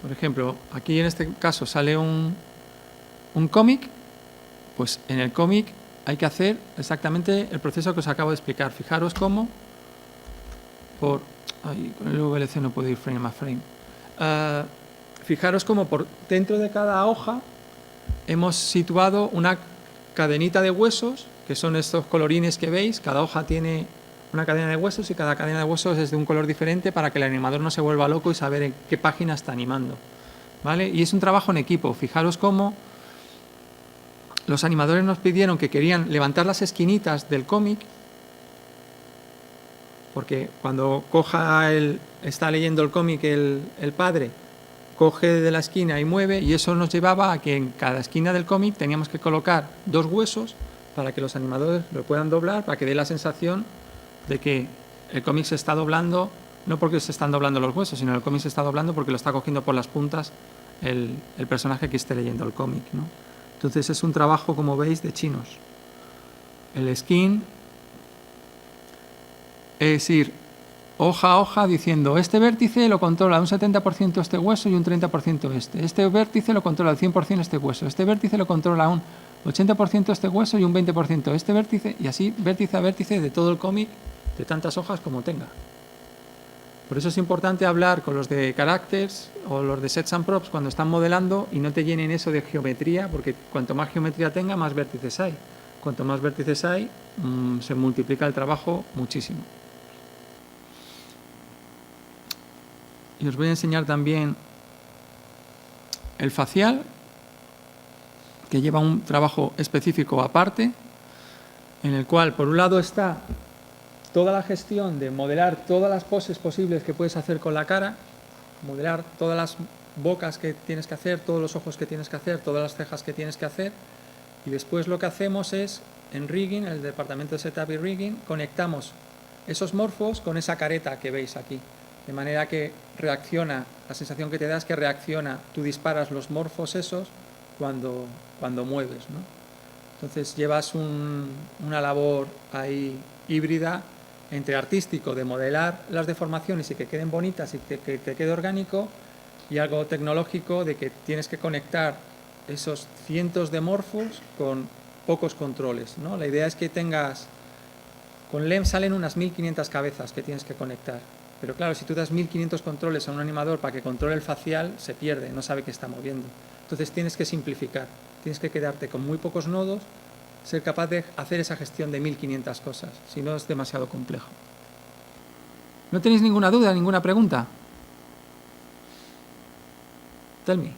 Por ejemplo, aquí en este caso sale un cómic, pues en el cómic hay que hacer exactamente el proceso que os acabo de explicar. Fijaros cómo con el VLC no puedo ir frame a frame. Fijaros cómo por dentro de cada hoja hemos situado una cadenita de huesos, que son estos colorines que veis. Cada hoja tiene una cadena de huesos y cada cadena de huesos es de un color diferente para que el animador no se vuelva loco y saber en qué página está animando, ¿vale? Y es un trabajo en equipo. Fijaros cómo los animadores nos pidieron que querían levantar las esquinitas del cómic, porque cuando está leyendo el cómic el padre, coge de la esquina y mueve, y eso nos llevaba a que en cada esquina del cómic teníamos que colocar 2 huesos para que los animadores lo puedan doblar, para que dé la sensación de que el cómic se está doblando, no porque se están doblando los huesos, sino el cómic se está doblando porque lo está cogiendo por las puntas el personaje que esté leyendo el cómic, ¿no? Entonces es un trabajo, como veis, de chinos. El skin es ir hoja a hoja diciendo, este vértice lo controla un 70% este hueso y un 30% este vértice lo controla el 100% este hueso, este vértice lo controla un 80% este hueso y un 20% este vértice, y así vértice a vértice de todo el cómic, de tantas hojas como tenga. Por eso es importante hablar con los de characters o los de sets and props cuando están modelando y no te llenen eso de geometría, porque cuanto más geometría tenga, más vértices hay. Cuanto más vértices hay, se multiplica el trabajo muchísimo. Y os voy a enseñar también el facial, que lleva un trabajo específico aparte, en el cual por un lado está toda la gestión de modelar todas las poses posibles que puedes hacer con la cara, modelar todas las bocas que tienes que hacer, todos los ojos que tienes que hacer, todas las cejas que tienes que hacer, y después lo que hacemos es, en rigging, en el departamento de setup y rigging, conectamos esos morfos con esa careta que veis aquí, de manera que reacciona, la sensación que te da es que reacciona, tú disparas los morfos esos cuando mueves, ¿no? Entonces llevas una labor ahí híbrida entre artístico de modelar las deformaciones y que queden bonitas y que te quede orgánico, y algo tecnológico de que tienes que conectar esos cientos de morfos con pocos controles, ¿no? La idea es que tengas, con LEM salen unas 1500 cabezas que tienes que conectar, pero claro, si tú das 1500 controles a un animador para que controle el facial, se pierde, no sabe qué está moviendo. Entonces tienes que simplificar, tienes que quedarte con muy pocos nodos, ser capaz de hacer esa gestión de 1500 cosas, si no es demasiado complejo. ¿No tenéis ninguna duda, ninguna pregunta? Tell me.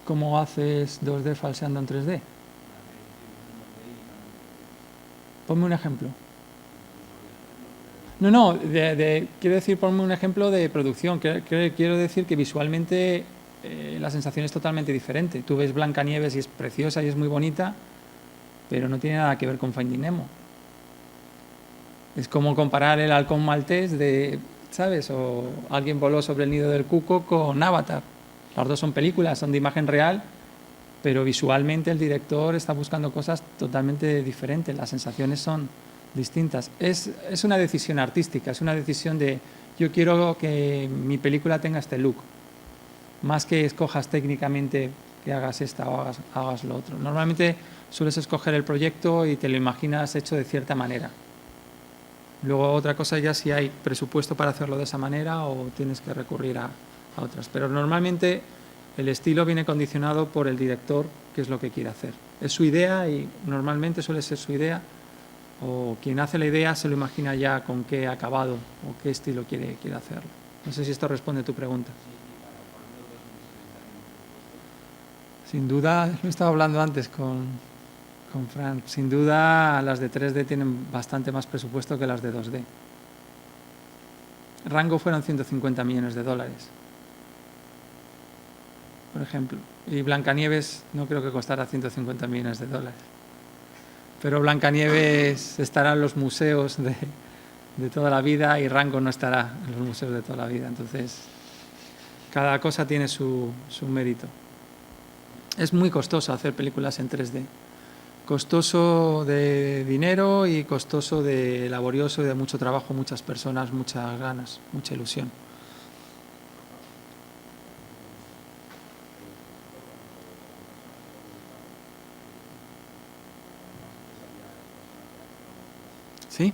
¿Cómo haces 2D falseando en 3D? Ponme un ejemplo. No, quiero decir, ponme un ejemplo de producción. Quiero decir que visualmente la sensación es totalmente diferente. Tú ves Blancanieves y es preciosa y es muy bonita, pero no tiene nada que ver con Finding Nemo. Es como comparar el halcón maltés ¿sabes? O Alguien voló sobre el nido del cuco con Avatar. Las dos son películas, son de imagen real, pero visualmente el director está buscando cosas totalmente diferentes. Las sensaciones son distintas. Es una decisión artística, es una decisión de yo quiero que mi película tenga este look, más que escojas técnicamente que hagas esta o hagas lo otro. Normalmente sueles escoger el proyecto y te lo imaginas hecho de cierta manera. Luego otra cosa ya si hay presupuesto para hacerlo de esa manera o tienes que recurrir a otras. Pero normalmente el estilo viene condicionado por el director, que es lo que quiere hacer. Es su idea y normalmente suele ser su idea, o quien hace la idea se lo imagina ya con qué acabado o qué estilo quiere hacerlo. No sé si esto responde a tu pregunta. Sin duda, lo estaba hablando antes con Fran, sin duda las de 3D tienen bastante más presupuesto que las de 2D. Rango fueron $150 millones, por ejemplo. Y Blancanieves no creo que costara $150 millones. Pero Blancanieves estará en los museos de toda la vida y Rango no estará en los museos de toda la vida. Entonces, cada cosa tiene su mérito. Es muy costoso hacer películas en 3D. Costoso de dinero y costoso de laborioso y de mucho trabajo, muchas personas, muchas ganas, mucha ilusión. ¿Sí?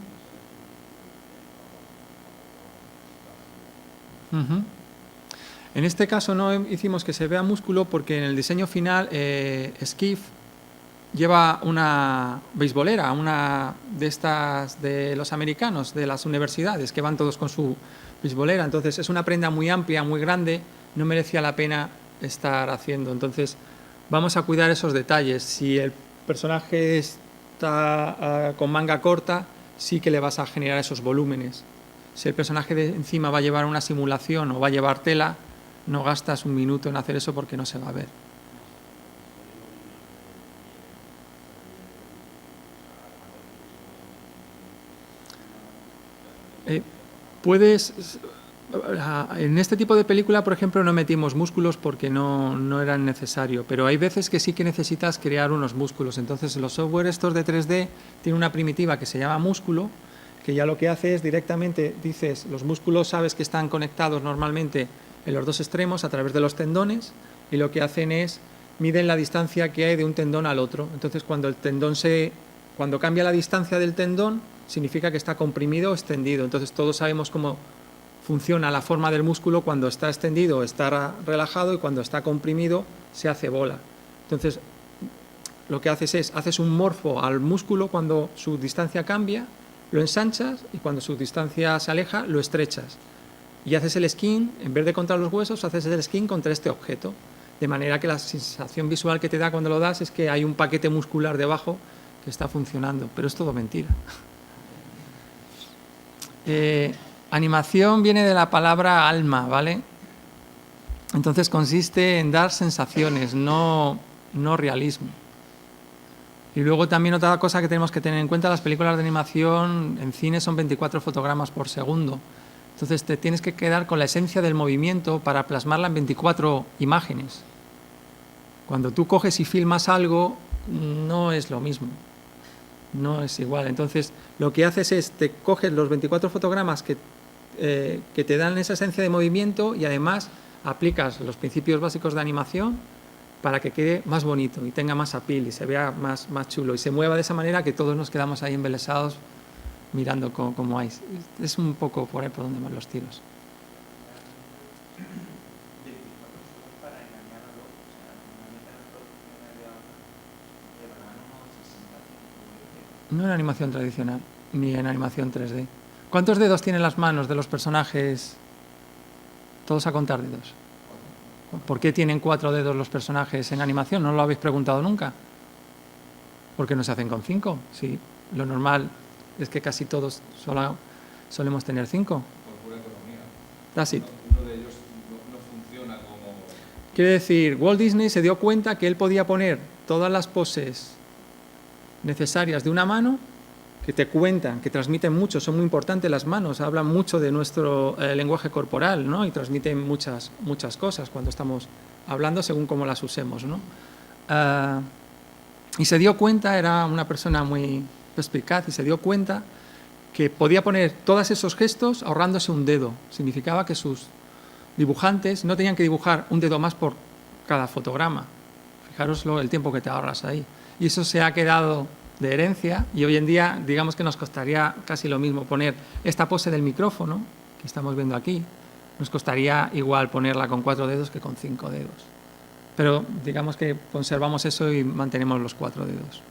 En este caso no hicimos que se vea músculo porque en el diseño final Skiff lleva una beisbolera, una de estas de los americanos, de las universidades, que van todos con su beisbolera. Entonces es una prenda muy amplia, muy grande, no merecía la pena estar haciendo. Entonces vamos a cuidar esos detalles. Si el personaje está con manga corta, sí que le vas a generar esos volúmenes. Si el personaje de encima va a llevar una simulación o va a llevar tela, no gastas un minuto en hacer eso porque no se va a ver. En este tipo de película, por ejemplo, no metimos músculos porque no eran necesarios, pero hay veces que sí que necesitas crear unos músculos. Entonces los software estos de 3D tienen una primitiva que se llama músculo, que ya lo que hace es directamente, dices, los músculos sabes que están conectados normalmente en los dos extremos a través de los tendones, y lo que hacen es miden la distancia que hay de un tendón al otro. Entonces cuando cambia la distancia del tendón, significa que está comprimido o extendido. Entonces todos sabemos cómo funciona la forma del músculo cuando está extendido, está relajado, y cuando está comprimido se hace bola. Entonces lo que haces un morfo al músculo cuando su distancia cambia, lo ensanchas, y cuando su distancia se aleja lo estrechas. Y haces el skin, en vez de contra los huesos, haces el skin contra este objeto. De manera que la sensación visual que te da cuando lo das es que hay un paquete muscular debajo que está funcionando, pero es todo mentira. Animación viene de la palabra alma, ¿vale? Entonces consiste en dar sensaciones, no realismo. Y luego también otra cosa que tenemos que tener en cuenta, las películas de animación en cine son 24 fotogramas por segundo. Entonces te tienes que quedar con la esencia del movimiento para plasmarla en 24 imágenes. Cuando tú coges y filmas algo, no es lo mismo. No es igual. Entonces lo que haces es, te coges los 24 fotogramas que te dan esa esencia de movimiento, y además aplicas los principios básicos de animación para que quede más bonito y tenga más appeal y se vea más chulo y se mueva de esa manera que todos nos quedamos ahí embelesados mirando cómo hay. Es un poco por ahí por donde van los tiros. No en animación tradicional, ni en animación 3D. ¿Cuántos dedos tienen las manos de los personajes? Todos a contar dedos. ¿Por qué tienen 4 dedos los personajes en animación? ¿No lo habéis preguntado nunca? ¿Por qué no se hacen con 5? Sí, lo normal es que casi todos solemos tener 5. That's it. Quiere decir, Walt Disney se dio cuenta que él podía poner todas las poses necesarias de una mano, que te cuentan, que transmiten mucho, son muy importantes las manos, hablan mucho de nuestro lenguaje corporal, ¿no? Y transmiten muchas cosas cuando estamos hablando según cómo las usemos, ¿no? Y se dio cuenta, era una persona muy perspicaz, y se dio cuenta que podía poner todos esos gestos ahorrándose un dedo. Significaba que sus dibujantes no tenían que dibujar un dedo más por cada fotograma. Fijaros el tiempo que te ahorras ahí. Y eso se ha quedado de herencia, y hoy en día digamos que nos costaría casi lo mismo poner esta pose del micrófono que estamos viendo aquí, nos costaría igual ponerla con 4 dedos que con 5 dedos. Pero digamos que conservamos eso y mantenemos los 4 dedos.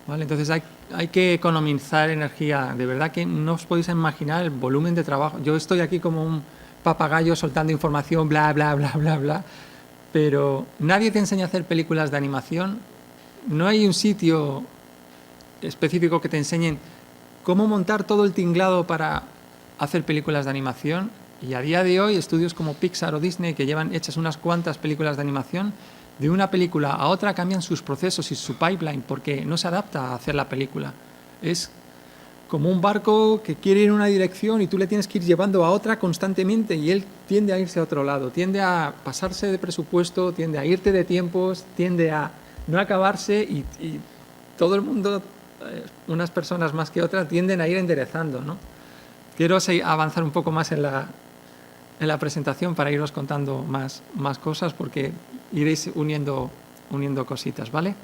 ¿Vale? Entonces hay que economizar energía. De verdad que no os podéis imaginar el volumen de trabajo. Yo estoy aquí como un papagayo soltando información, bla, bla, bla, bla, bla, pero nadie te enseña a hacer películas de animación. No hay un sitio específico que te enseñen cómo montar todo el tinglado para hacer películas de animación. Y a día de hoy, estudios como Pixar o Disney, que llevan hechas unas cuantas películas de animación, de una película a otra cambian sus procesos y su pipeline, porque no se adapta a hacer la película. Es como un barco que quiere ir en una dirección y tú le tienes que ir llevando a otra constantemente, y él tiende a irse a otro lado, tiende a pasarse de presupuesto, tiende a irte de tiempos, tiende a no acabarse, y todo el mundo, unas personas más que otras, tienden a ir enderezando, ¿no? Quiero avanzar un poco más en la presentación para iros contando más cosas, porque iréis uniendo cositas, ¿vale?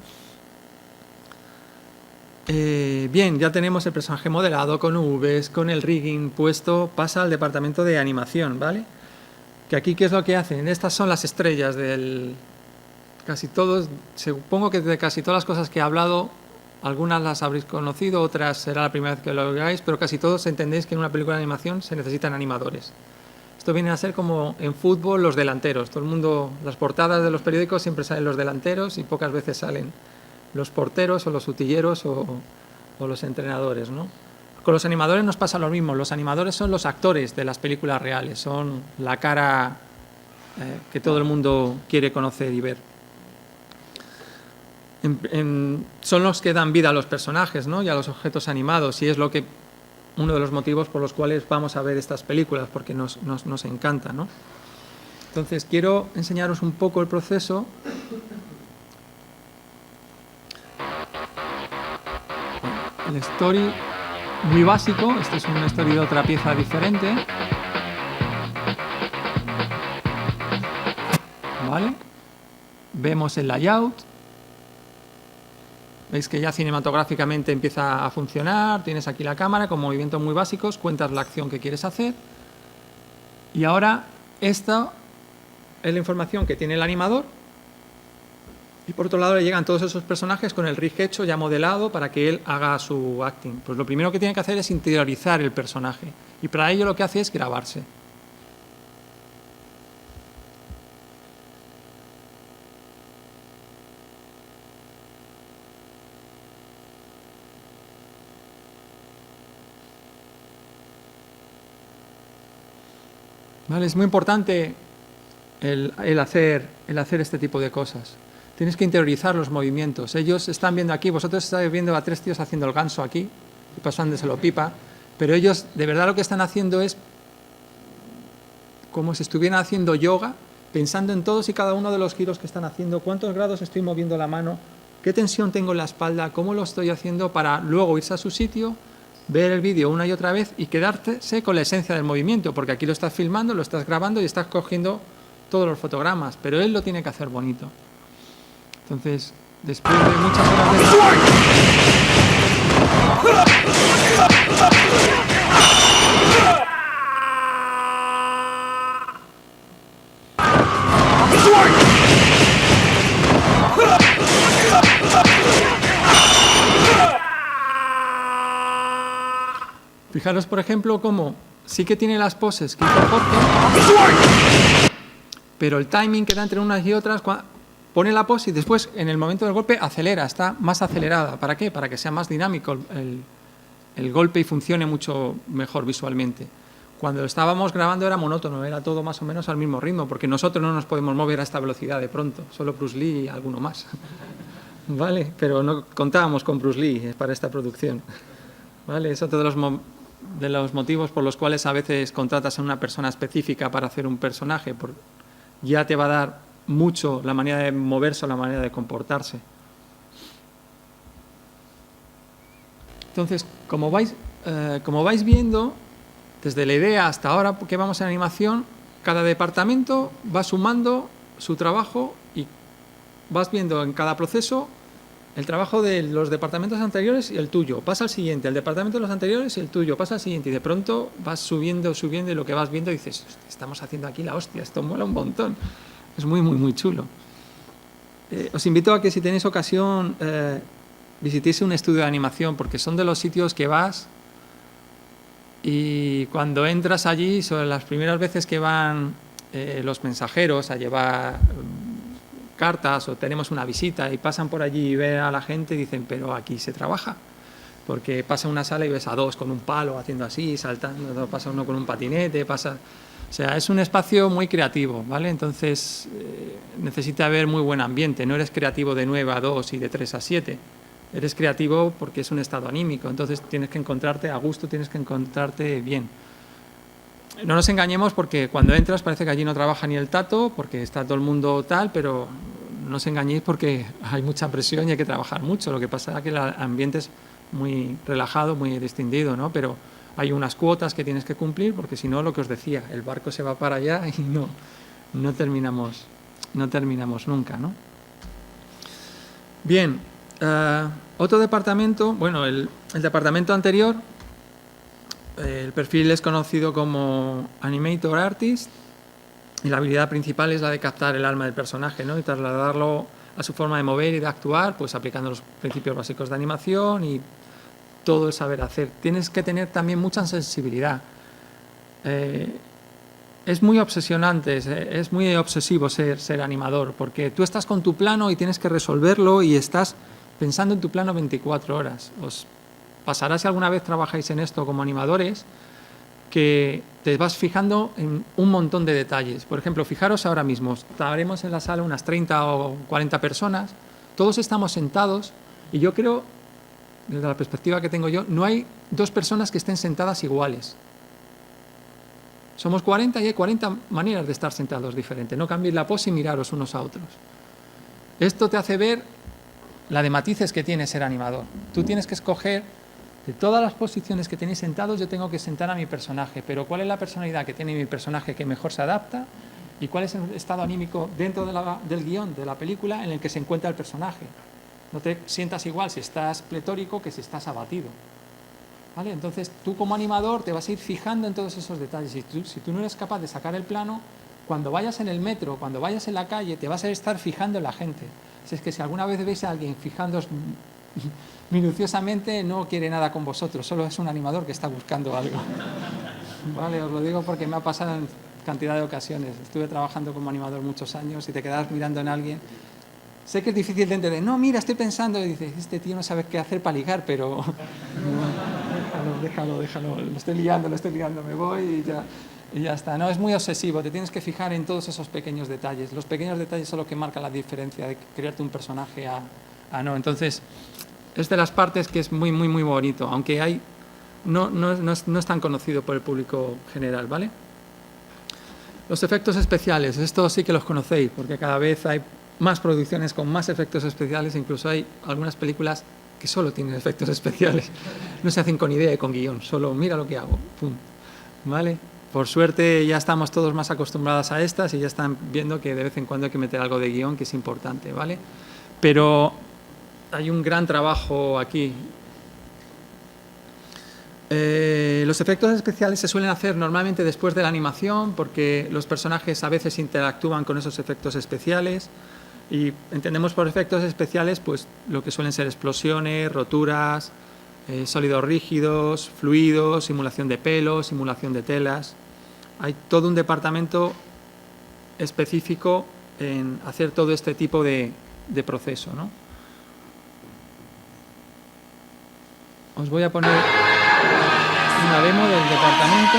Bien, ya tenemos el personaje modelado con Vs, con el rigging puesto, pasa al departamento de animación, ¿vale? Que aquí, ¿qué es lo que hacen? Estas son las estrellas del... Casi todos, supongo que de casi todas las cosas que he hablado, algunas las habréis conocido, otras será la primera vez que lo oigáis, pero casi todos entendéis que en una película de animación se necesitan animadores. Esto viene a ser como en fútbol los delanteros. Todo el mundo, las portadas de los periódicos siempre salen los delanteros y pocas veces salen los porteros o los utilleros o los entrenadores, ¿no? Con los animadores nos pasa lo mismo. Los animadores son los actores de las películas reales, son la cara que todo el mundo quiere conocer y ver. Son los que dan vida a los personajes, ¿no? Y a los objetos animados, y es uno de los motivos por los cuales vamos a ver estas películas, porque nos encanta, ¿no? Entonces quiero enseñaros un poco el proceso. El story muy básico, este es un story de otra pieza diferente, ¿vale? Vemos el layout. Veis que ya cinematográficamente empieza a funcionar, tienes aquí la cámara con movimientos muy básicos, cuentas la acción que quieres hacer. Y ahora esta es la información que tiene el animador, y por otro lado le llegan todos esos personajes con el rig hecho ya modelado para que él haga su acting. Pues lo primero que tiene que hacer es interiorizar el personaje, y para ello lo que hace es grabarse. ¿Vale? Es muy importante el hacer este tipo de cosas. Tienes que interiorizar los movimientos. Ellos están viendo aquí, vosotros estáis viendo a 3 tíos haciendo el ganso aquí, y pasándoselo pipa, pero ellos de verdad lo que están haciendo es como si estuvieran haciendo yoga, pensando en todos y cada uno de los giros que están haciendo, cuántos grados estoy moviendo la mano, qué tensión tengo en la espalda, cómo lo estoy haciendo, para luego irse a su sitio, ver el vídeo una y otra vez y quedarse con la esencia del movimiento, porque aquí lo estás filmando, lo estás grabando y estás cogiendo todos los fotogramas, pero él lo tiene que hacer bonito. Entonces, después de muchas horas de... Fijaros, por ejemplo, cómo sí que tiene las poses que hizo Jorge, pero el timing que da entre unas y otras, pone la pose y después, en el momento del golpe, acelera, está más acelerada. ¿Para qué? Para que sea más dinámico el golpe y funcione mucho mejor visualmente. Cuando lo estábamos grabando era monótono, era todo más o menos al mismo ritmo, porque nosotros no nos podemos mover a esta velocidad de pronto, solo Bruce Lee y alguno más. ¿Vale? Pero no contábamos con Bruce Lee para esta producción. ¿Vale? Es otro de los motivos por los cuales a veces contratas a una persona específica para hacer un personaje, ya te va a dar mucho la manera de moverse o la manera de comportarse. Entonces, como vais viendo, desde la idea hasta ahora que vamos en animación, cada departamento va sumando su trabajo y vas viendo en cada proceso el trabajo de los departamentos anteriores y el tuyo. Pasa al siguiente, el departamento de los anteriores y el tuyo. Pasa al siguiente y de pronto vas subiendo y lo que vas viendo dices, estamos haciendo aquí la hostia, esto mola un montón. Es muy, muy, muy chulo. Os invito a que si tenéis ocasión visitéis un estudio de animación, porque son de los sitios que vas y cuando entras allí, son las primeras veces que van los mensajeros a llevar cartas o tenemos una visita y pasan por allí y ven a la gente y dicen, pero aquí se trabaja. Porque pasa una sala y ves a dos con un palo haciendo así, saltando, pasa uno con un patinete, o sea, es un espacio muy creativo, ¿vale? Entonces necesita haber muy buen ambiente, no eres creativo de 9 a 2 y de 3 a 7. Eres creativo porque es un estado anímico, entonces tienes que encontrarte a gusto, tienes que encontrarte bien. No nos engañemos porque cuando entras parece que allí no trabaja ni el tato, porque está todo el mundo tal, pero no os engañéis porque hay mucha presión y hay que trabajar mucho. Lo que pasa es que el ambiente es muy relajado, muy distendido, ¿no? Pero hay unas cuotas que tienes que cumplir porque si no, lo que os decía, el barco se va para allá y no terminamos nunca, ¿no? Bien. Otro departamento, bueno, el departamento anterior, el perfil es conocido como Animator Artist y la habilidad principal es la de captar el alma del personaje, ¿no? Y trasladarlo a su forma de mover y de actuar, pues aplicando los principios básicos de animación y todo el saber hacer. Tienes que tener también mucha sensibilidad. Es muy obsesionante, es muy obsesivo ser animador, porque tú estás con tu plano y tienes que resolverlo y estás pensando en tu plano 24 horas. Os pasará si alguna vez trabajáis en esto como animadores, que te vas fijando en un montón de detalles. Por ejemplo, fijaros ahora mismo, estaremos en la sala unas 30 o 40 personas, todos estamos sentados y yo creo, desde la perspectiva que tengo yo, no hay dos personas que estén sentadas iguales. Somos 40 y hay 40 maneras de estar sentados diferentes. No cambiéis la pose y miraros unos a otros. Esto te hace ver la de matices que tiene ser animador. Tú tienes que escoger de todas las posiciones que tenéis sentados, yo tengo que sentar a mi personaje, pero ¿cuál es la personalidad que tiene mi personaje que mejor se adapta? ¿Y cuál es el estado anímico dentro del guión de la película en el que se encuentra el personaje? No te sientas igual si estás pletórico que si estás abatido. ¿Vale? Entonces tú como animador te vas a ir fijando en todos esos detalles. Si tú no eres capaz de sacar el plano, cuando vayas en el metro, cuando vayas en la calle, te vas a estar fijando en la gente. Si es que si alguna vez veis a alguien fijándoos minuciosamente, no quiere nada con vosotros, solo es un animador que está buscando algo. Vale, os lo digo porque me ha pasado en cantidad de ocasiones. Estuve trabajando como animador muchos años y te quedas mirando en alguien. Sé que es difícil de entender. No, mira, estoy pensando. Y dices, este tío no sabe qué hacer para ligar, pero... No, déjalo. Lo estoy liando, me voy y ya está. No, es muy obsesivo. Te tienes que fijar en todos esos pequeños detalles. Los pequeños detalles son los que marcan la diferencia de crearte un personaje a no. Entonces, es de las partes que es muy, muy, muy bonito. Aunque no es tan conocido por el público general, ¿vale? Los efectos especiales. Estos sí que los conocéis, porque cada vez hay más producciones con más efectos especiales, incluso hay algunas películas que solo tienen efectos especiales, no se hacen con idea y con guión, solo mira lo que hago, pum. ¿Vale? Por suerte ya estamos todos más acostumbrados a estas y ya están viendo que de vez en cuando hay que meter algo de guión, que es importante, ¿vale? Pero hay un gran trabajo aquí. Los efectos especiales se suelen hacer normalmente después de la animación porque los personajes a veces interactúan con esos efectos especiales. Y entendemos por efectos especiales pues lo que suelen ser explosiones, roturas, sólidos rígidos, fluidos, simulación de pelo, simulación de telas. Hay todo un departamento específico en hacer todo este tipo de proceso, ¿no? Os voy a poner una demo del departamento.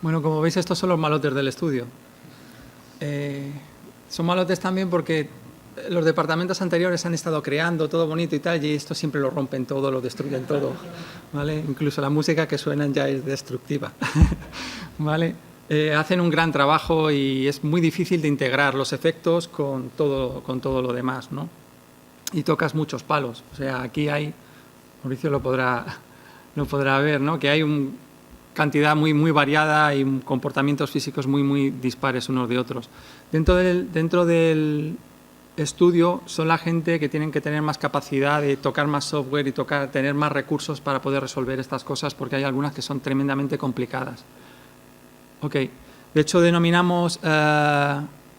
Bueno, como veis, estos son los malotes del estudio. Son malotes también porque los departamentos anteriores han estado creando todo bonito y tal, y esto siempre lo rompen todo, lo destruyen todo, ¿vale? Incluso la música que suenan ya es destructiva, ¿vale? Hacen un gran trabajo y es muy difícil de integrar los efectos con todo lo demás, ¿no? Y tocas muchos palos. O sea, aquí hay, Mauricio lo podrá ver, ¿no? Que hay una cantidad muy variada y comportamientos físicos muy dispares unos de otros. Dentro del estudio son la gente que tienen que tener más capacidad de tocar más software y tener más recursos para poder resolver estas cosas, porque hay algunas que son tremendamente complicadas. Ok, de hecho denominamos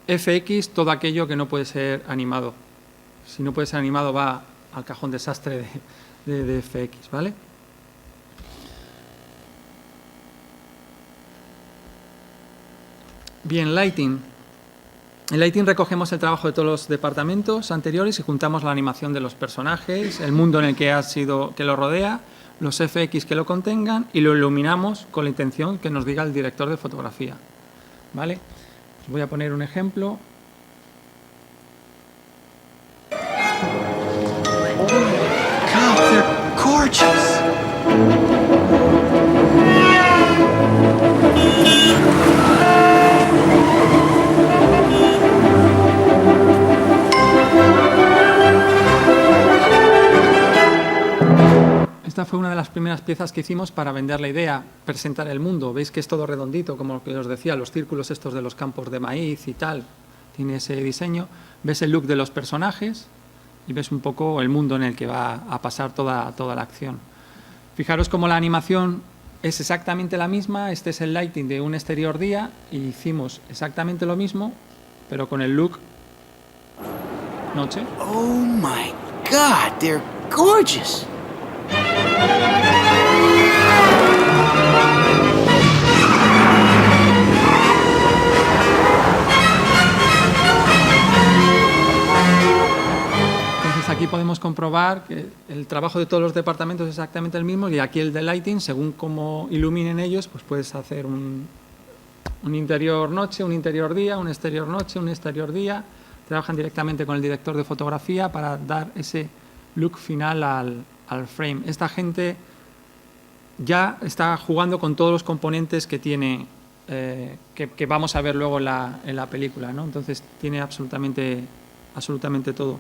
FX todo aquello que no puede ser animado. Si no puede ser animado va al cajón desastre de FX, ¿vale? Bien, Lighting. En Lighting recogemos el trabajo de todos los departamentos anteriores y juntamos la animación de los personajes, el mundo en el que lo rodea, los FX que lo contengan y lo iluminamos con la intención que nos diga el director de fotografía, ¿vale? Os voy a poner un ejemplo. God, they're gorgeous. Esta fue una de las primeras piezas que hicimos para vender la idea, presentar el mundo. Veis que es todo redondito, como lo que os decía, los círculos estos de los campos de maíz y tal. Tiene ese diseño. Ves el look de los personajes y ves un poco el mundo en el que va a pasar toda la acción. Fijaros cómo la animación es exactamente la misma. Este es el lighting de un exterior día y hicimos exactamente lo mismo, pero con el look noche. Oh my God, they're gorgeous. Entonces aquí podemos comprobar que el trabajo de todos los departamentos es exactamente el mismo y aquí el de lighting, según cómo iluminen ellos, pues puedes hacer un interior noche, un interior día, un exterior noche, un exterior día. Trabajan directamente con el director de fotografía para dar ese look final al frame. Esta gente ya está jugando con todos los componentes que tiene, que vamos a ver luego en la película, ¿no? Entonces tiene absolutamente todo.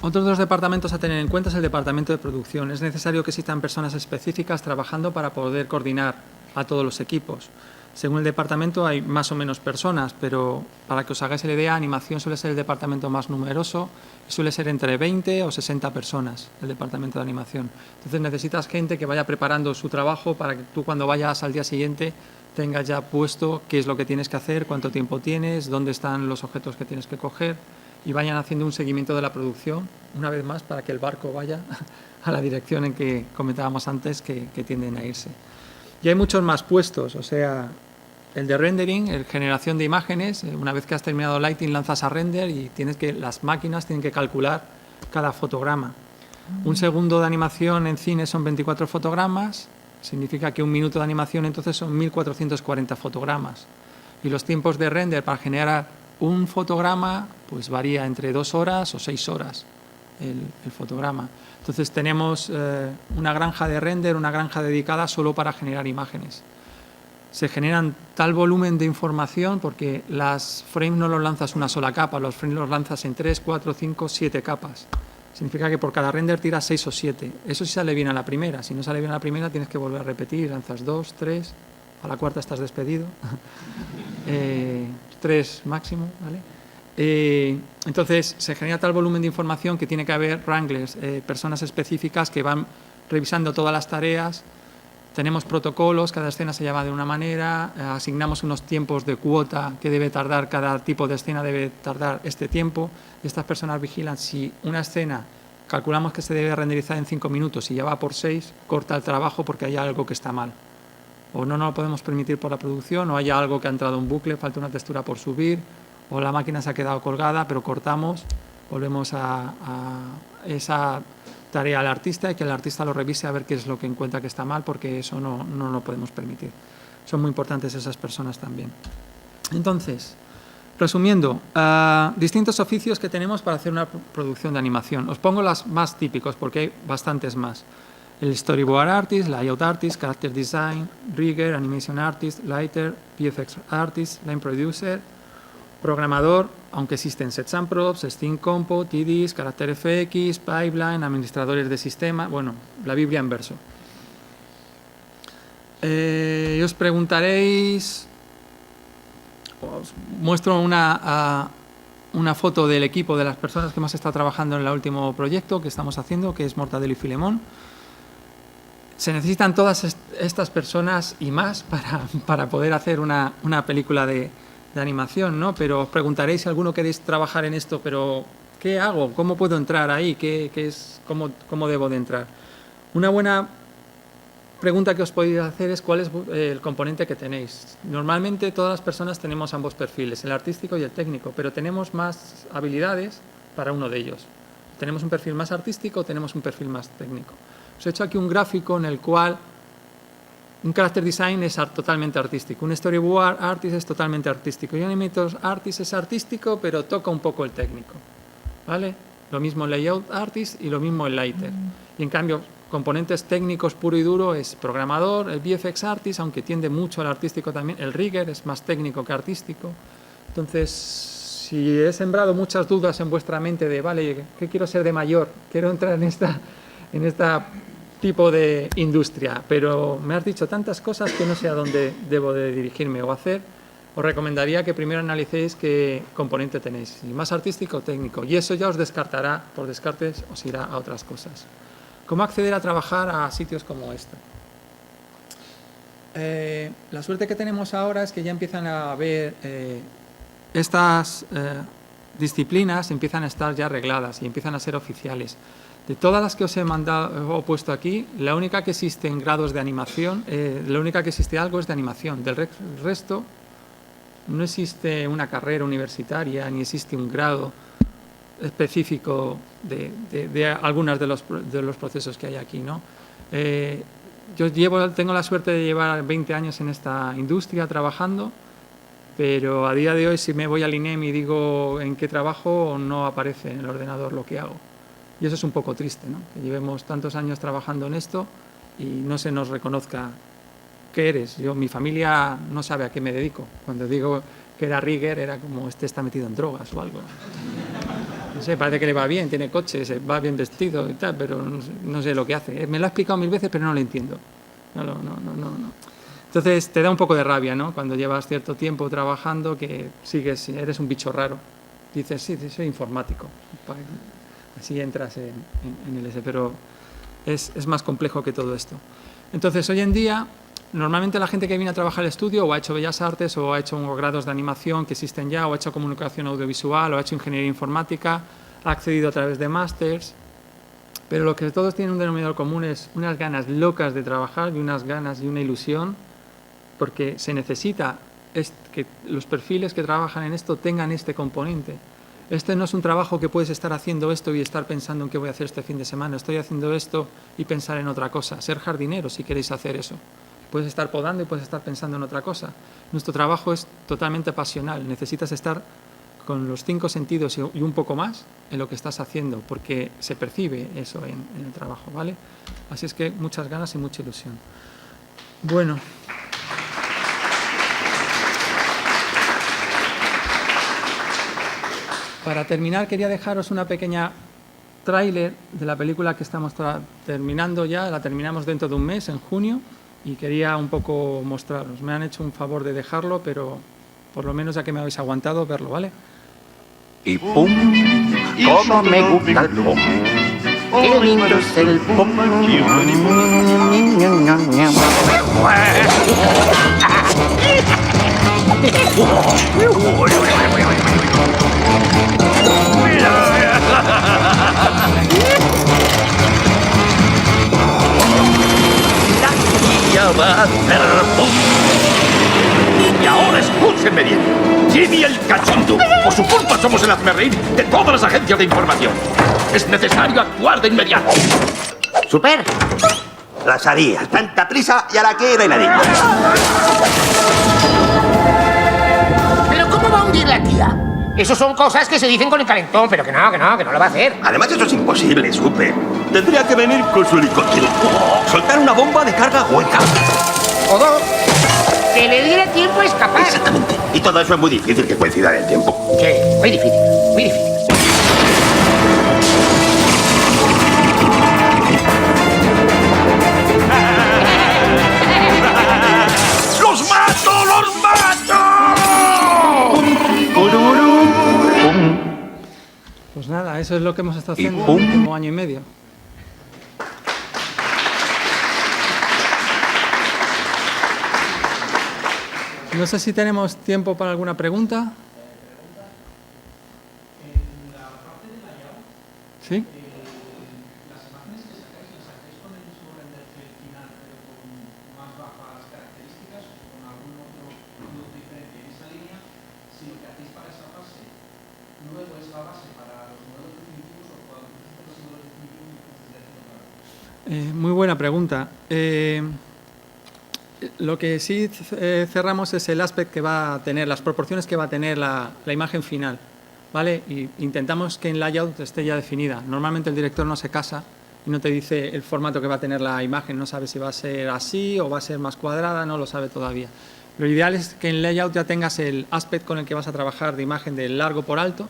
Otros dos departamentos a tener en cuenta es el departamento de producción. Es necesario que existan personas específicas trabajando para poder coordinar a todos los equipos. Según el departamento hay más o menos personas, pero para que os hagáis la idea, animación suele ser el departamento más numeroso y suele ser entre 20 o 60 personas el departamento de animación. Entonces necesitas gente que vaya preparando su trabajo para que tú cuando vayas al día siguiente tengas ya puesto qué es lo que tienes que hacer, cuánto tiempo tienes, dónde están los objetos que tienes que coger y vayan haciendo un seguimiento de la producción, una vez más, para que el barco vaya a la dirección en que comentábamos antes que tienden a irse. Y hay muchos más puestos, o sea, el de rendering, el generación de imágenes. Una vez que has terminado Lighting, lanzas a render y las máquinas tienen que calcular cada fotograma. Un segundo de animación en cine son 24 fotogramas, significa que un minuto de animación entonces son 1440 fotogramas. Y los tiempos de render para generar un fotograma pues varía entre 2 horas o 6 horas el fotograma. Entonces tenemos una granja de render, una granja dedicada solo para generar imágenes. Se generan tal volumen de información porque las frames no los lanzas una sola capa, los frames los lanzas en 3, 4, 5, 7 capas. Significa que por cada render tiras 6 o 7. Eso sí sale bien a la primera. Si no sale bien a la primera tienes que volver a repetir, lanzas 2, 3, a la cuarta estás despedido. 3 máximo, ¿vale? Entonces se genera tal volumen de información que tiene que haber wranglers, personas específicas que van revisando todas las tareas. Tenemos protocolos, cada escena se llama de una manera, asignamos unos tiempos de cuota que debe tardar, cada tipo de escena debe tardar este tiempo. Y estas personas vigilan si una escena calculamos que se debe renderizar en 5 minutos y ya va por 6, corta el trabajo porque hay algo que está mal. O no nos lo podemos permitir por la producción, o hay algo que ha entrado en bucle, falta una textura por subir, o la máquina se ha quedado colgada, pero cortamos, volvemos a esa tarea al artista y que el artista lo revise a ver qué es lo que encuentra que está mal, porque eso no lo podemos permitir. Son muy importantes esas personas también. Entonces, resumiendo, distintos oficios que tenemos para hacer una producción de animación. Os pongo los más típicos porque hay bastantes más. El Storyboard Artist, Layout Artist, Character Design, Rigger, Animation Artist, Lighter, VFX Artist, Line Producer, Programador, aunque existen Sets and Props, Steam Compo, TDs, Character FX, Pipeline, Administradores de Sistema, bueno, la Biblia en verso. Y os preguntaréis, os muestro una foto del equipo de las personas que hemos estado trabajando en el último proyecto que estamos haciendo, que es Mortadelo y Filemón. Se necesitan todas estas personas y más para poder hacer una película de animación, ¿no? Pero os preguntaréis si alguno queréis trabajar en esto, pero ¿qué hago? ¿Cómo puedo entrar ahí? ¿Cómo debo de entrar? Una buena pregunta que os podéis hacer es cuál es el componente que tenéis. Normalmente todas las personas tenemos ambos perfiles, el artístico y el técnico, pero tenemos más habilidades para uno de ellos. Tenemos un perfil más artístico, tenemos un perfil más técnico. Os he hecho aquí un gráfico en el cual un character design es totalmente artístico, un storyboard artist es totalmente artístico y un animator artist es artístico pero toca un poco el técnico, ¿vale? Lo mismo el layout artist y lo mismo el lighter. Y en cambio, componentes técnicos puro y duro es programador, el VFX artist, aunque tiende mucho al artístico también, el rigger es más técnico que artístico. Entonces, si he sembrado muchas dudas en vuestra mente de, vale, ¿qué quiero ser de mayor? Quiero entrar en esta tipo de industria, pero me has dicho tantas cosas que no sé a dónde debo de dirigirme o hacer. Os recomendaría que primero analicéis qué componente tenéis, si más artístico o técnico, y eso ya os descartará, por descartes os irá a otras cosas. ¿Cómo acceder a trabajar a sitios como este? La suerte que tenemos ahora es que ya empiezan a haber estas disciplinas, empiezan a estar ya arregladas y empiezan a ser oficiales. De todas las que os he puesto aquí, la única que existe en grados de animación, la única que existe algo es de animación. Del resto, no existe una carrera universitaria ni existe un grado específico de algunos de los procesos que hay aquí, ¿no? Yo tengo la suerte de llevar 20 años en esta industria trabajando, pero a día de hoy si me voy al INEM y digo en qué trabajo, no aparece en el ordenador lo que hago. Y eso es un poco triste, ¿no? Que llevemos tantos años trabajando en esto y no se nos reconozca qué eres. Mi familia no sabe a qué me dedico. Cuando digo que era rigger, era como está metido en drogas o algo. No sé, parece que le va bien, tiene coches, va bien vestido y tal, pero no sé lo que hace. Me lo ha explicado 1000 veces, pero no lo entiendo. No. Entonces te da un poco de rabia, ¿no? Cuando llevas cierto tiempo trabajando que eres un bicho raro. Dices, sí, soy informático. Así entras en el S, pero es más complejo que todo esto. Entonces, hoy en día, normalmente la gente que viene a trabajar al estudio o ha hecho Bellas Artes o ha hecho grados de animación que existen ya, o ha hecho comunicación audiovisual o ha hecho ingeniería informática, ha accedido a través de másters, pero lo que todos tienen un denominador común es unas ganas locas de trabajar y unas ganas y una ilusión, porque se necesita que los perfiles que trabajan en esto tengan este componente. Este no es un trabajo que puedes estar haciendo esto y estar pensando en qué voy a hacer este fin de semana. Estoy haciendo esto y pensar en otra cosa. Ser jardinero si queréis hacer eso. Puedes estar podando y puedes estar pensando en otra cosa. Nuestro trabajo es totalmente pasional. Necesitas estar con los 5 sentidos y un poco más en lo que estás haciendo, porque se percibe eso en el trabajo, ¿vale? Así es que muchas ganas y mucha ilusión. Bueno. Para terminar, quería dejaros una pequeña tráiler de la película que estamos terminando ya. La terminamos dentro de un mes, en junio, y quería un poco mostraros. Me han hecho un favor de dejarlo, pero por lo menos ya que me habéis aguantado, verlo, ¿vale? Y pum, como me gusta el pum. Qué lindo es el pum. Va a hacer pum. Y ahora escúchenme bien. Jimmy el cachondo. Por su culpa somos el hazmerreír de todas las agencias de información. Es necesario actuar de inmediato. Super. Las haría. Tanta prisa y a la que no hay nadie. ¿Pero cómo va a hundir la tía? Eso son cosas que se dicen con el calentón, pero que no lo va a hacer. Además, eso es imposible, Super. Tendría que venir con su helicóptero. Soltar una bomba de carga hueca. Todo. Que le diera tiempo a escapar. Exactamente. Y todo eso es muy difícil que coincida en el tiempo. Sí, muy difícil, muy difícil. ¡Los mato! ¡Los mato! Pues nada, eso es lo que hemos estado haciendo el último año y medio. No sé si tenemos tiempo para alguna pregunta. ¿Sí? Las imágenes que sacáis, ¿las sacáis con el mismo render que el final, pero con más bajas características o con algún otro producto diferente en esa línea? Si lo que hacéis para esa fase luego es la base para los modelos definitivos o cuando hiciste los modelos definitivos y estás haciendo Muy buena pregunta. Lo que sí cerramos es el aspecto que va a tener, las proporciones que va a tener la imagen final, ¿vale? Y intentamos que en layout esté ya definida. Normalmente el director no se casa y no te dice el formato que va a tener la imagen, no sabe si va a ser así o va a ser más cuadrada, no lo sabe todavía. Lo ideal es que en layout ya tengas el aspect con el que vas a trabajar de imagen de largo por alto,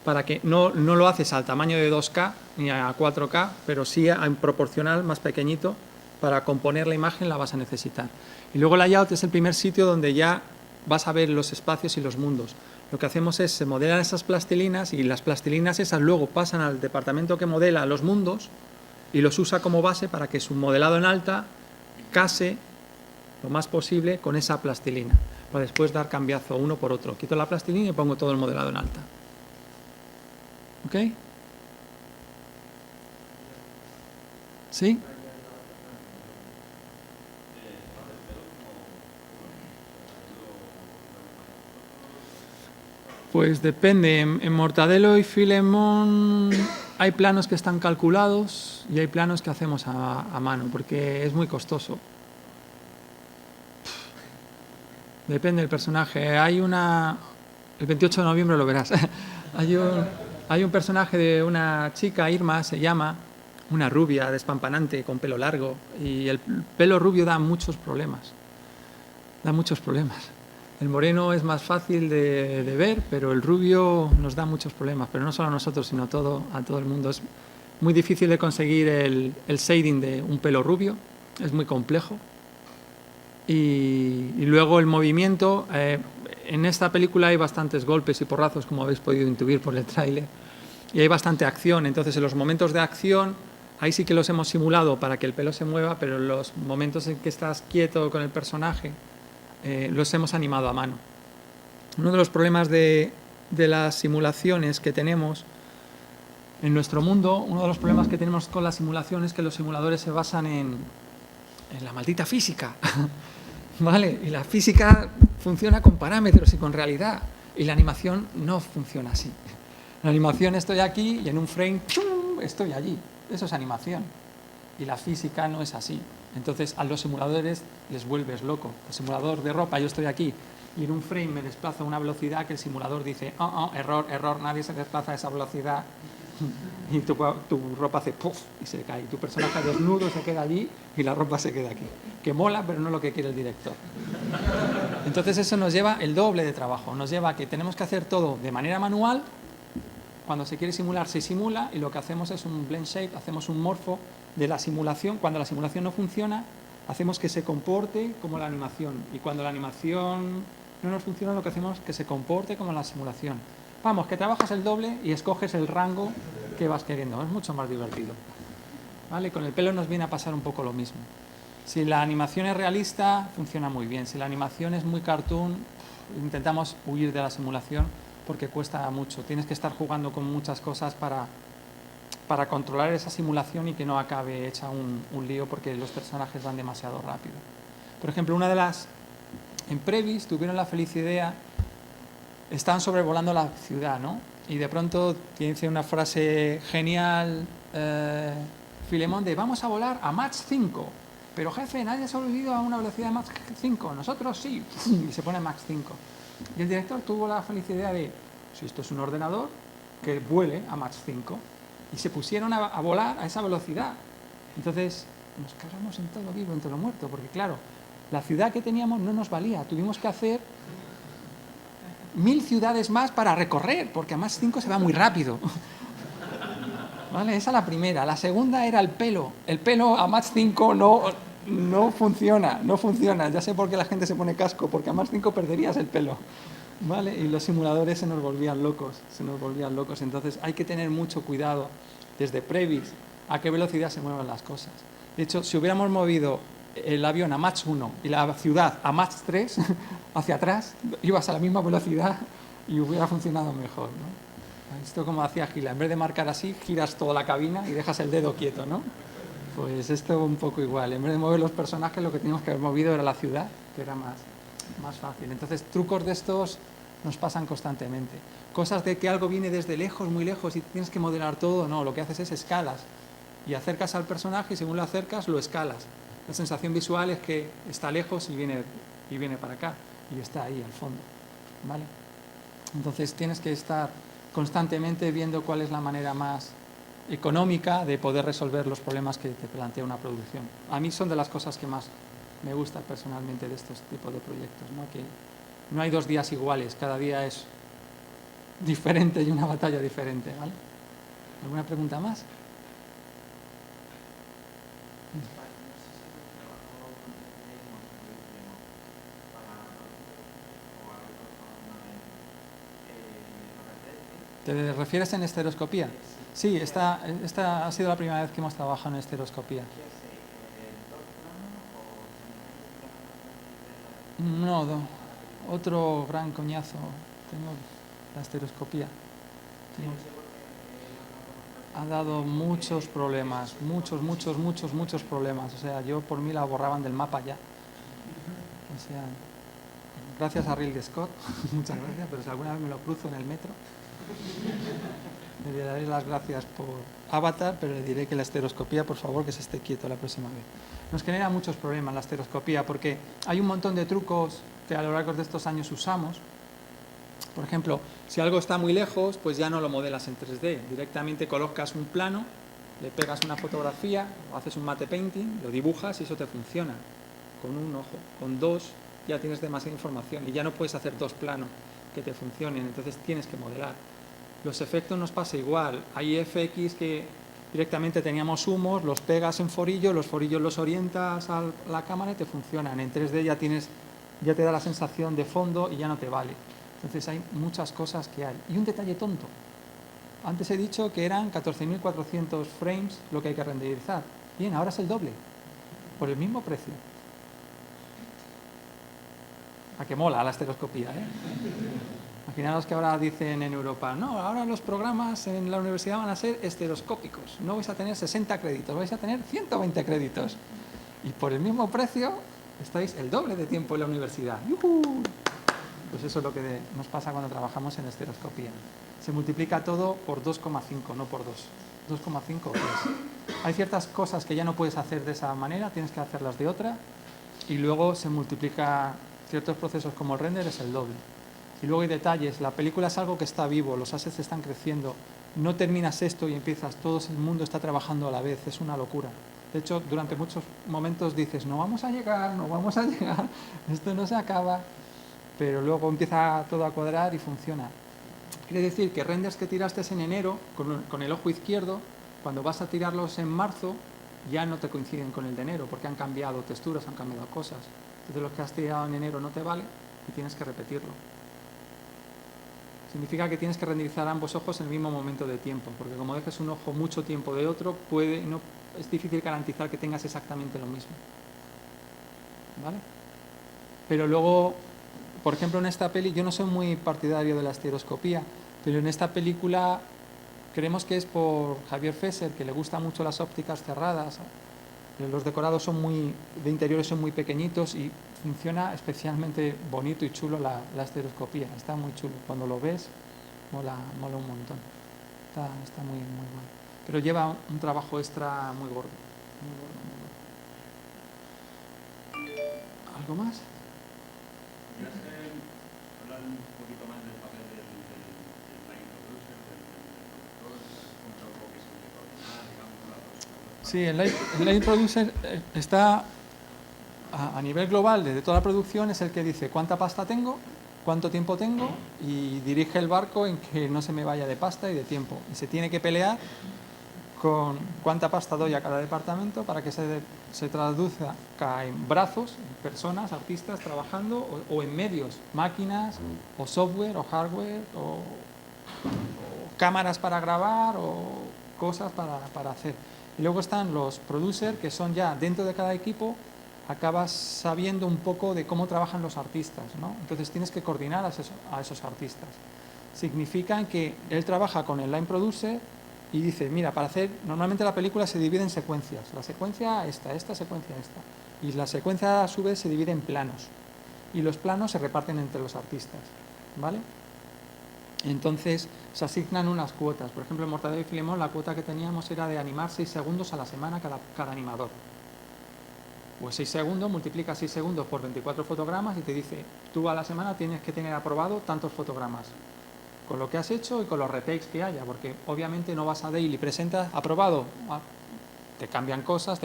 para que no lo haces al tamaño de 2K ni a 4K, pero sí en proporcional más pequeñito. Para componer la imagen la vas a necesitar. Y luego layout es el primer sitio donde ya vas a ver los espacios y los mundos. Lo que hacemos es, se modelan esas plastilinas y las plastilinas esas luego pasan al departamento que modela los mundos y los usa como base para que su modelado en alta case lo más posible con esa plastilina, para después dar cambiazo uno por otro. Quito la plastilina y pongo todo el modelado en alta. ¿Ok? ¿Sí? Pues depende. En Mortadelo y Filemón hay planos que están calculados y hay planos que hacemos a mano, porque es muy costoso. Depende del personaje. El 28 de noviembre lo verás. Hay un personaje de una chica, Irma se llama, una rubia despampanante con pelo largo, y el pelo rubio da muchos problemas. Da muchos problemas. El moreno es más fácil de ver, pero el rubio nos da muchos problemas, pero no solo a nosotros, sino a todo el mundo. Es muy difícil de conseguir el shading de un pelo rubio, es muy complejo. Y luego el movimiento, en esta película hay bastantes golpes y porrazos, como habéis podido intuir por el tráiler, y hay bastante acción. Entonces, en los momentos de acción, ahí sí que los hemos simulado para que el pelo se mueva, pero en los momentos en que estás quieto con el personaje, los hemos animado a mano. Uno de los problemas de las simulaciones que tenemos en nuestro mundo, uno de los problemas que tenemos con la simulación es que los simuladores se basan en la maldita física, ¿vale? Y la física funciona con parámetros y con realidad. Y la animación no funciona así. La animación estoy aquí y en un frame ¡chum!, estoy allí. Eso es animación. Y la física no es así. Entonces a los simuladores les vuelves loco. El simulador de ropa, yo estoy aquí y en un frame me desplazo a una velocidad que el simulador dice, error, error, nadie se desplaza a esa velocidad. Y tu ropa hace puff y se cae. Tu personaje desnudo se queda allí y la ropa se queda aquí. Que mola, pero no lo que quiere el director. Entonces eso nos lleva el doble de trabajo. Nos lleva a que tenemos que hacer todo de manera manual. Cuando se quiere simular, se simula y lo que hacemos es un blend shape, hacemos un morfo de la simulación. Cuando la simulación no funciona, hacemos que se comporte como la animación. Y cuando la animación no nos funciona, lo que hacemos es que se comporte como la simulación. Vamos, que trabajas el doble y escoges el rango que vas queriendo. Es mucho más divertido. ¿Vale? Con el pelo nos viene a pasar un poco lo mismo. Si la animación es realista, funciona muy bien. Si la animación es muy cartoon, intentamos huir de la simulación porque cuesta mucho. Tienes que estar jugando con muchas cosas para controlar esa simulación y que no acabe hecha un lío porque los personajes van demasiado rápido. Por ejemplo, una de las... En Previs tuvieron la feliz idea, estaban sobrevolando la ciudad, ¿no? Y de pronto tiene una frase genial, Filemón, de vamos a volar a Mach 5. Pero jefe, nadie se ha olvidado a una velocidad de Mach 5. Nosotros sí. Y se pone Mach 5. Y el director tuvo la feliz idea de, si esto es un ordenador, que vuele a Mach 5. Y se pusieron a volar a esa velocidad. Entonces nos cagamos en todo lo vivo, en todo lo muerto, porque claro, la ciudad que teníamos no nos valía. Tuvimos que hacer 1000 ciudades más para recorrer, porque a Mach 5 se va muy rápido. ¿Vale? Esa es la primera. La segunda era el pelo. El pelo a Mach 5 no funciona, no funciona. Ya sé por qué la gente se pone casco, porque a Mach 5 perderías el pelo. ¿Vale? Y los simuladores se nos volvían locos, Entonces hay que tener mucho cuidado desde Previs a qué velocidad se mueven las cosas. De hecho, si hubiéramos movido el avión a Mach 1 y la ciudad a Mach 3, hacia atrás, ibas a la misma velocidad y hubiera funcionado mejor, ¿no? Esto como hacía Gila, en vez de marcar así, giras toda la cabina y dejas el dedo quieto, ¿no? Pues esto un poco igual. En vez de mover los personajes, lo que teníamos que haber movido era la ciudad, que era más fácil. Entonces, trucos de estos nos pasan constantemente. Cosas de que algo viene desde lejos, muy lejos, y tienes que modelar todo, no, lo que haces es escalas. Y acercas al personaje y según lo acercas, lo escalas. La sensación visual es que está lejos y viene para acá, y está ahí al fondo, ¿vale? Entonces, tienes que estar constantemente viendo cuál es la manera más económica de poder resolver los problemas que te plantea una producción. A mí son de las cosas que más me gusta personalmente de estos tipos de proyectos, ¿no? Que no hay 2 días iguales, cada día es diferente y una batalla diferente, ¿vale? ¿Alguna pregunta más? ¿Te refieres en estereoscopía? Sí, esta ha sido la primera vez que hemos trabajado en estereoscopía. No, otro gran coñazo. Tengo la estereoscopía. Ha dado muchos problemas, muchos problemas. O sea, yo por mí la borraban del mapa ya. O sea, gracias a Ridley Scott, muchas gracias, pero si alguna vez me lo cruzo en el metro, le daré las gracias por Avatar, pero le diré que la estereoscopía, por favor, que se esté quieto la próxima vez. Nos genera muchos problemas la estereoscopía porque hay un montón de trucos que a lo largo de estos años usamos. Por ejemplo, si algo está muy lejos, pues ya no lo modelas en 3D. Directamente colocas un plano, le pegas una fotografía, o haces un matte painting, lo dibujas y eso te funciona. Con un ojo, con 2 ya tienes demasiada información y ya no puedes hacer 2 planos que te funcionen, entonces tienes que modelar. Los efectos nos pasa igual. Hay FX que directamente teníamos humos, los pegas en forillos, los forillos los orientas a la cámara y te funcionan. En 3D ya te da la sensación de fondo y ya no te vale. Entonces hay muchas cosas que hay. Y un detalle tonto. Antes he dicho que eran 14.400 frames lo que hay que renderizar. Bien, ahora es el doble, por el mismo precio. A que mola la estereoscopía, ¿eh? Imaginaos que ahora dicen en Europa, no, ahora los programas en la universidad van a ser estereoscópicos. No vais a tener 60 créditos, vais a tener 120 créditos. Y por el mismo precio estáis el doble de tiempo en la universidad. ¡Yujú! Pues eso es lo que nos pasa cuando trabajamos en estereoscopía. Se multiplica todo por 2,5, no por 2. 2,5 o 3. Hay ciertas cosas que ya no puedes hacer de esa manera, tienes que hacerlas de otra, y luego se multiplica ciertos procesos como el render, es el doble. Y luego hay detalles, la película es algo que está vivo, los assets están creciendo, no terminas esto y empiezas, todo el mundo está trabajando a la vez, es una locura. De hecho, durante muchos momentos dices, no vamos a llegar, esto no se acaba, pero luego empieza todo a cuadrar y funciona. Quiere decir que renders que tiraste en enero, con el ojo izquierdo, cuando vas a tirarlos en marzo, ya no te coinciden con el de enero, porque han cambiado texturas, han cambiado cosas. Entonces los que has tirado en enero no te vale y tienes que repetirlo. Significa que tienes que renderizar ambos ojos en el mismo momento de tiempo, porque como dejes un ojo mucho tiempo de otro, es difícil garantizar que tengas exactamente lo mismo. ¿Vale? Pero luego, por ejemplo, en esta peli, yo no soy muy partidario de la estereoscopía, pero en esta película creemos que es por Javier Fesser, que le gustan mucho las ópticas cerradas. Los decorados de interiores son muy pequeñitos y funciona especialmente bonito y chulo la estereoscopía. Está muy chulo. Cuando lo ves, mola un montón. Está muy bueno. Pero lleva un trabajo extra muy gordo. ¿Algo más? Hablar un poquito más del papel del line producer, del Sí, el line producer está a nivel global de toda la producción, es el que dice cuánta pasta tengo, cuánto tiempo tengo y dirige el barco en que no se me vaya de pasta y de tiempo. Y se tiene que pelear con cuánta pasta doy a cada departamento para que se traduzca en brazos, en personas, artistas trabajando o en medios, máquinas o software o hardware o cámaras para grabar o cosas para hacer. Y luego están los producers, que son ya dentro de cada equipo, acabas sabiendo un poco de cómo trabajan los artistas, ¿no? Entonces tienes que coordinar a esos artistas. Significa que él trabaja con el line producer y dice, mira, normalmente la película se divide en secuencias, la secuencia esta secuencia esta, y la secuencia a su vez se divide en planos, y los planos se reparten entre los artistas, ¿vale? Entonces se asignan unas cuotas. Por ejemplo, en Mortadelo y Filemón la cuota que teníamos era de animar 6 segundos a la semana cada animador. Pues 6 segundos, multiplica 6 segundos por 24 fotogramas y te dice, tú a la semana tienes que tener aprobado tantos fotogramas, con lo que has hecho y con los retakes que haya, porque obviamente no vas a daily, presentas, aprobado, te cambian cosas.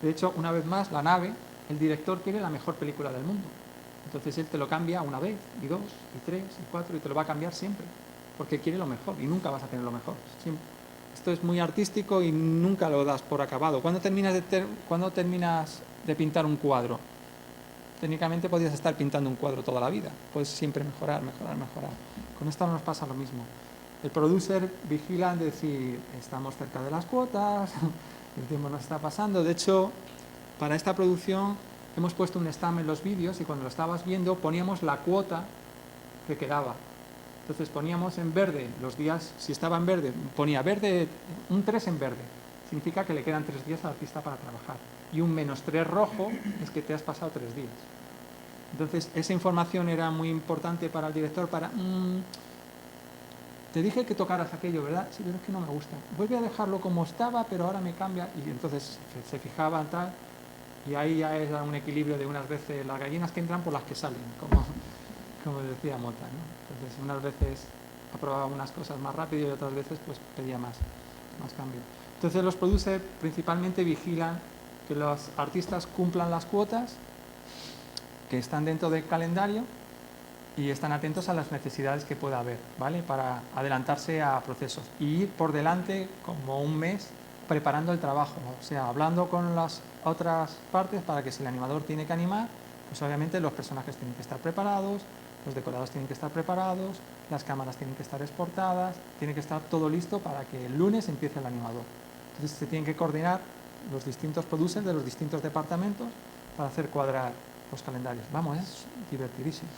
De hecho, una vez más, la nave, el director quiere la mejor película del mundo. Entonces él te lo cambia una vez, y dos, y tres, y cuatro, y te lo va a cambiar siempre, porque quiere lo mejor, y nunca vas a tener lo mejor. Esto es muy artístico y nunca lo das por acabado. ¿Cuándo terminas de pintar un cuadro? Técnicamente podrías estar pintando un cuadro toda la vida. Puedes siempre mejorar. Con esto nos pasa lo mismo. El producer vigila en decir, estamos cerca de las cuotas, el tiempo nos está pasando. De hecho, para esta producción hemos puesto un stamp en los vídeos y cuando lo estabas viendo poníamos la cuota que quedaba. Entonces poníamos en verde los días, si estaba en verde, ponía verde, un 3 en verde. Significa que le quedan 3 días al artista para trabajar. Y un -3 rojo es que te has pasado 3 días. Entonces esa información era muy importante para el director para... te dije que tocaras aquello, ¿verdad? Sí, pero es que no me gusta. Vuelve a dejarlo como estaba, pero ahora me cambia. Y entonces se fijaba tal... Y ahí ya es un equilibrio de unas veces las gallinas que entran por las que salen, como decía Mota, ¿no? Entonces unas veces aprobaba unas cosas más rápido y otras veces pues pedía más cambio. Entonces los producers principalmente vigilan que los artistas cumplan las cuotas, que están dentro del calendario y están atentos a las necesidades que pueda haber, ¿vale? Para adelantarse a procesos y ir por delante como un mes preparando el trabajo, o sea, hablando con las otras partes para que si el animador tiene que animar, pues obviamente los personajes tienen que estar preparados, los decorados tienen que estar preparados, las cámaras tienen que estar exportadas, tiene que estar todo listo para que el lunes empiece el animador. Entonces se tienen que coordinar los distintos producers de los distintos departamentos para hacer cuadrar los calendarios. Vamos, es divertidísimo.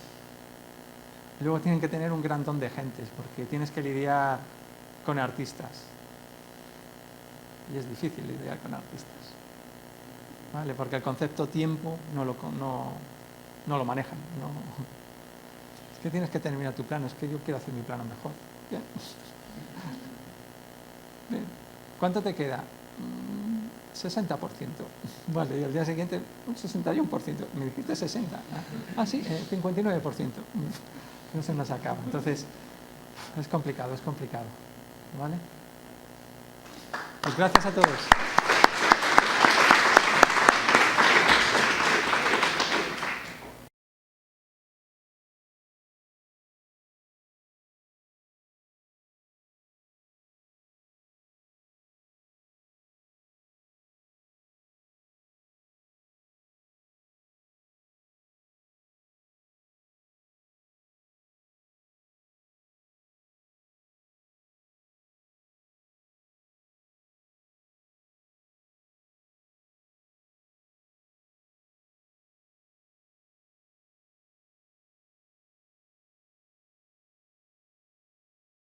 Y luego tienen que tener un gran don de gentes, porque tienes que lidiar con artistas. Y es difícil lidiar con artistas, ¿vale? Porque el concepto tiempo no lo manejan, que tienes que terminar tu plano, es que yo quiero hacer mi plano mejor. Bien. Bien. ¿Cuánto te queda? 60%. Vale, y al día siguiente un 61%. Me dijiste 60. Ah, sí, 59%. No se nos acaba. Entonces, es complicado, es complicado. ¿Vale? Pues gracias a todos.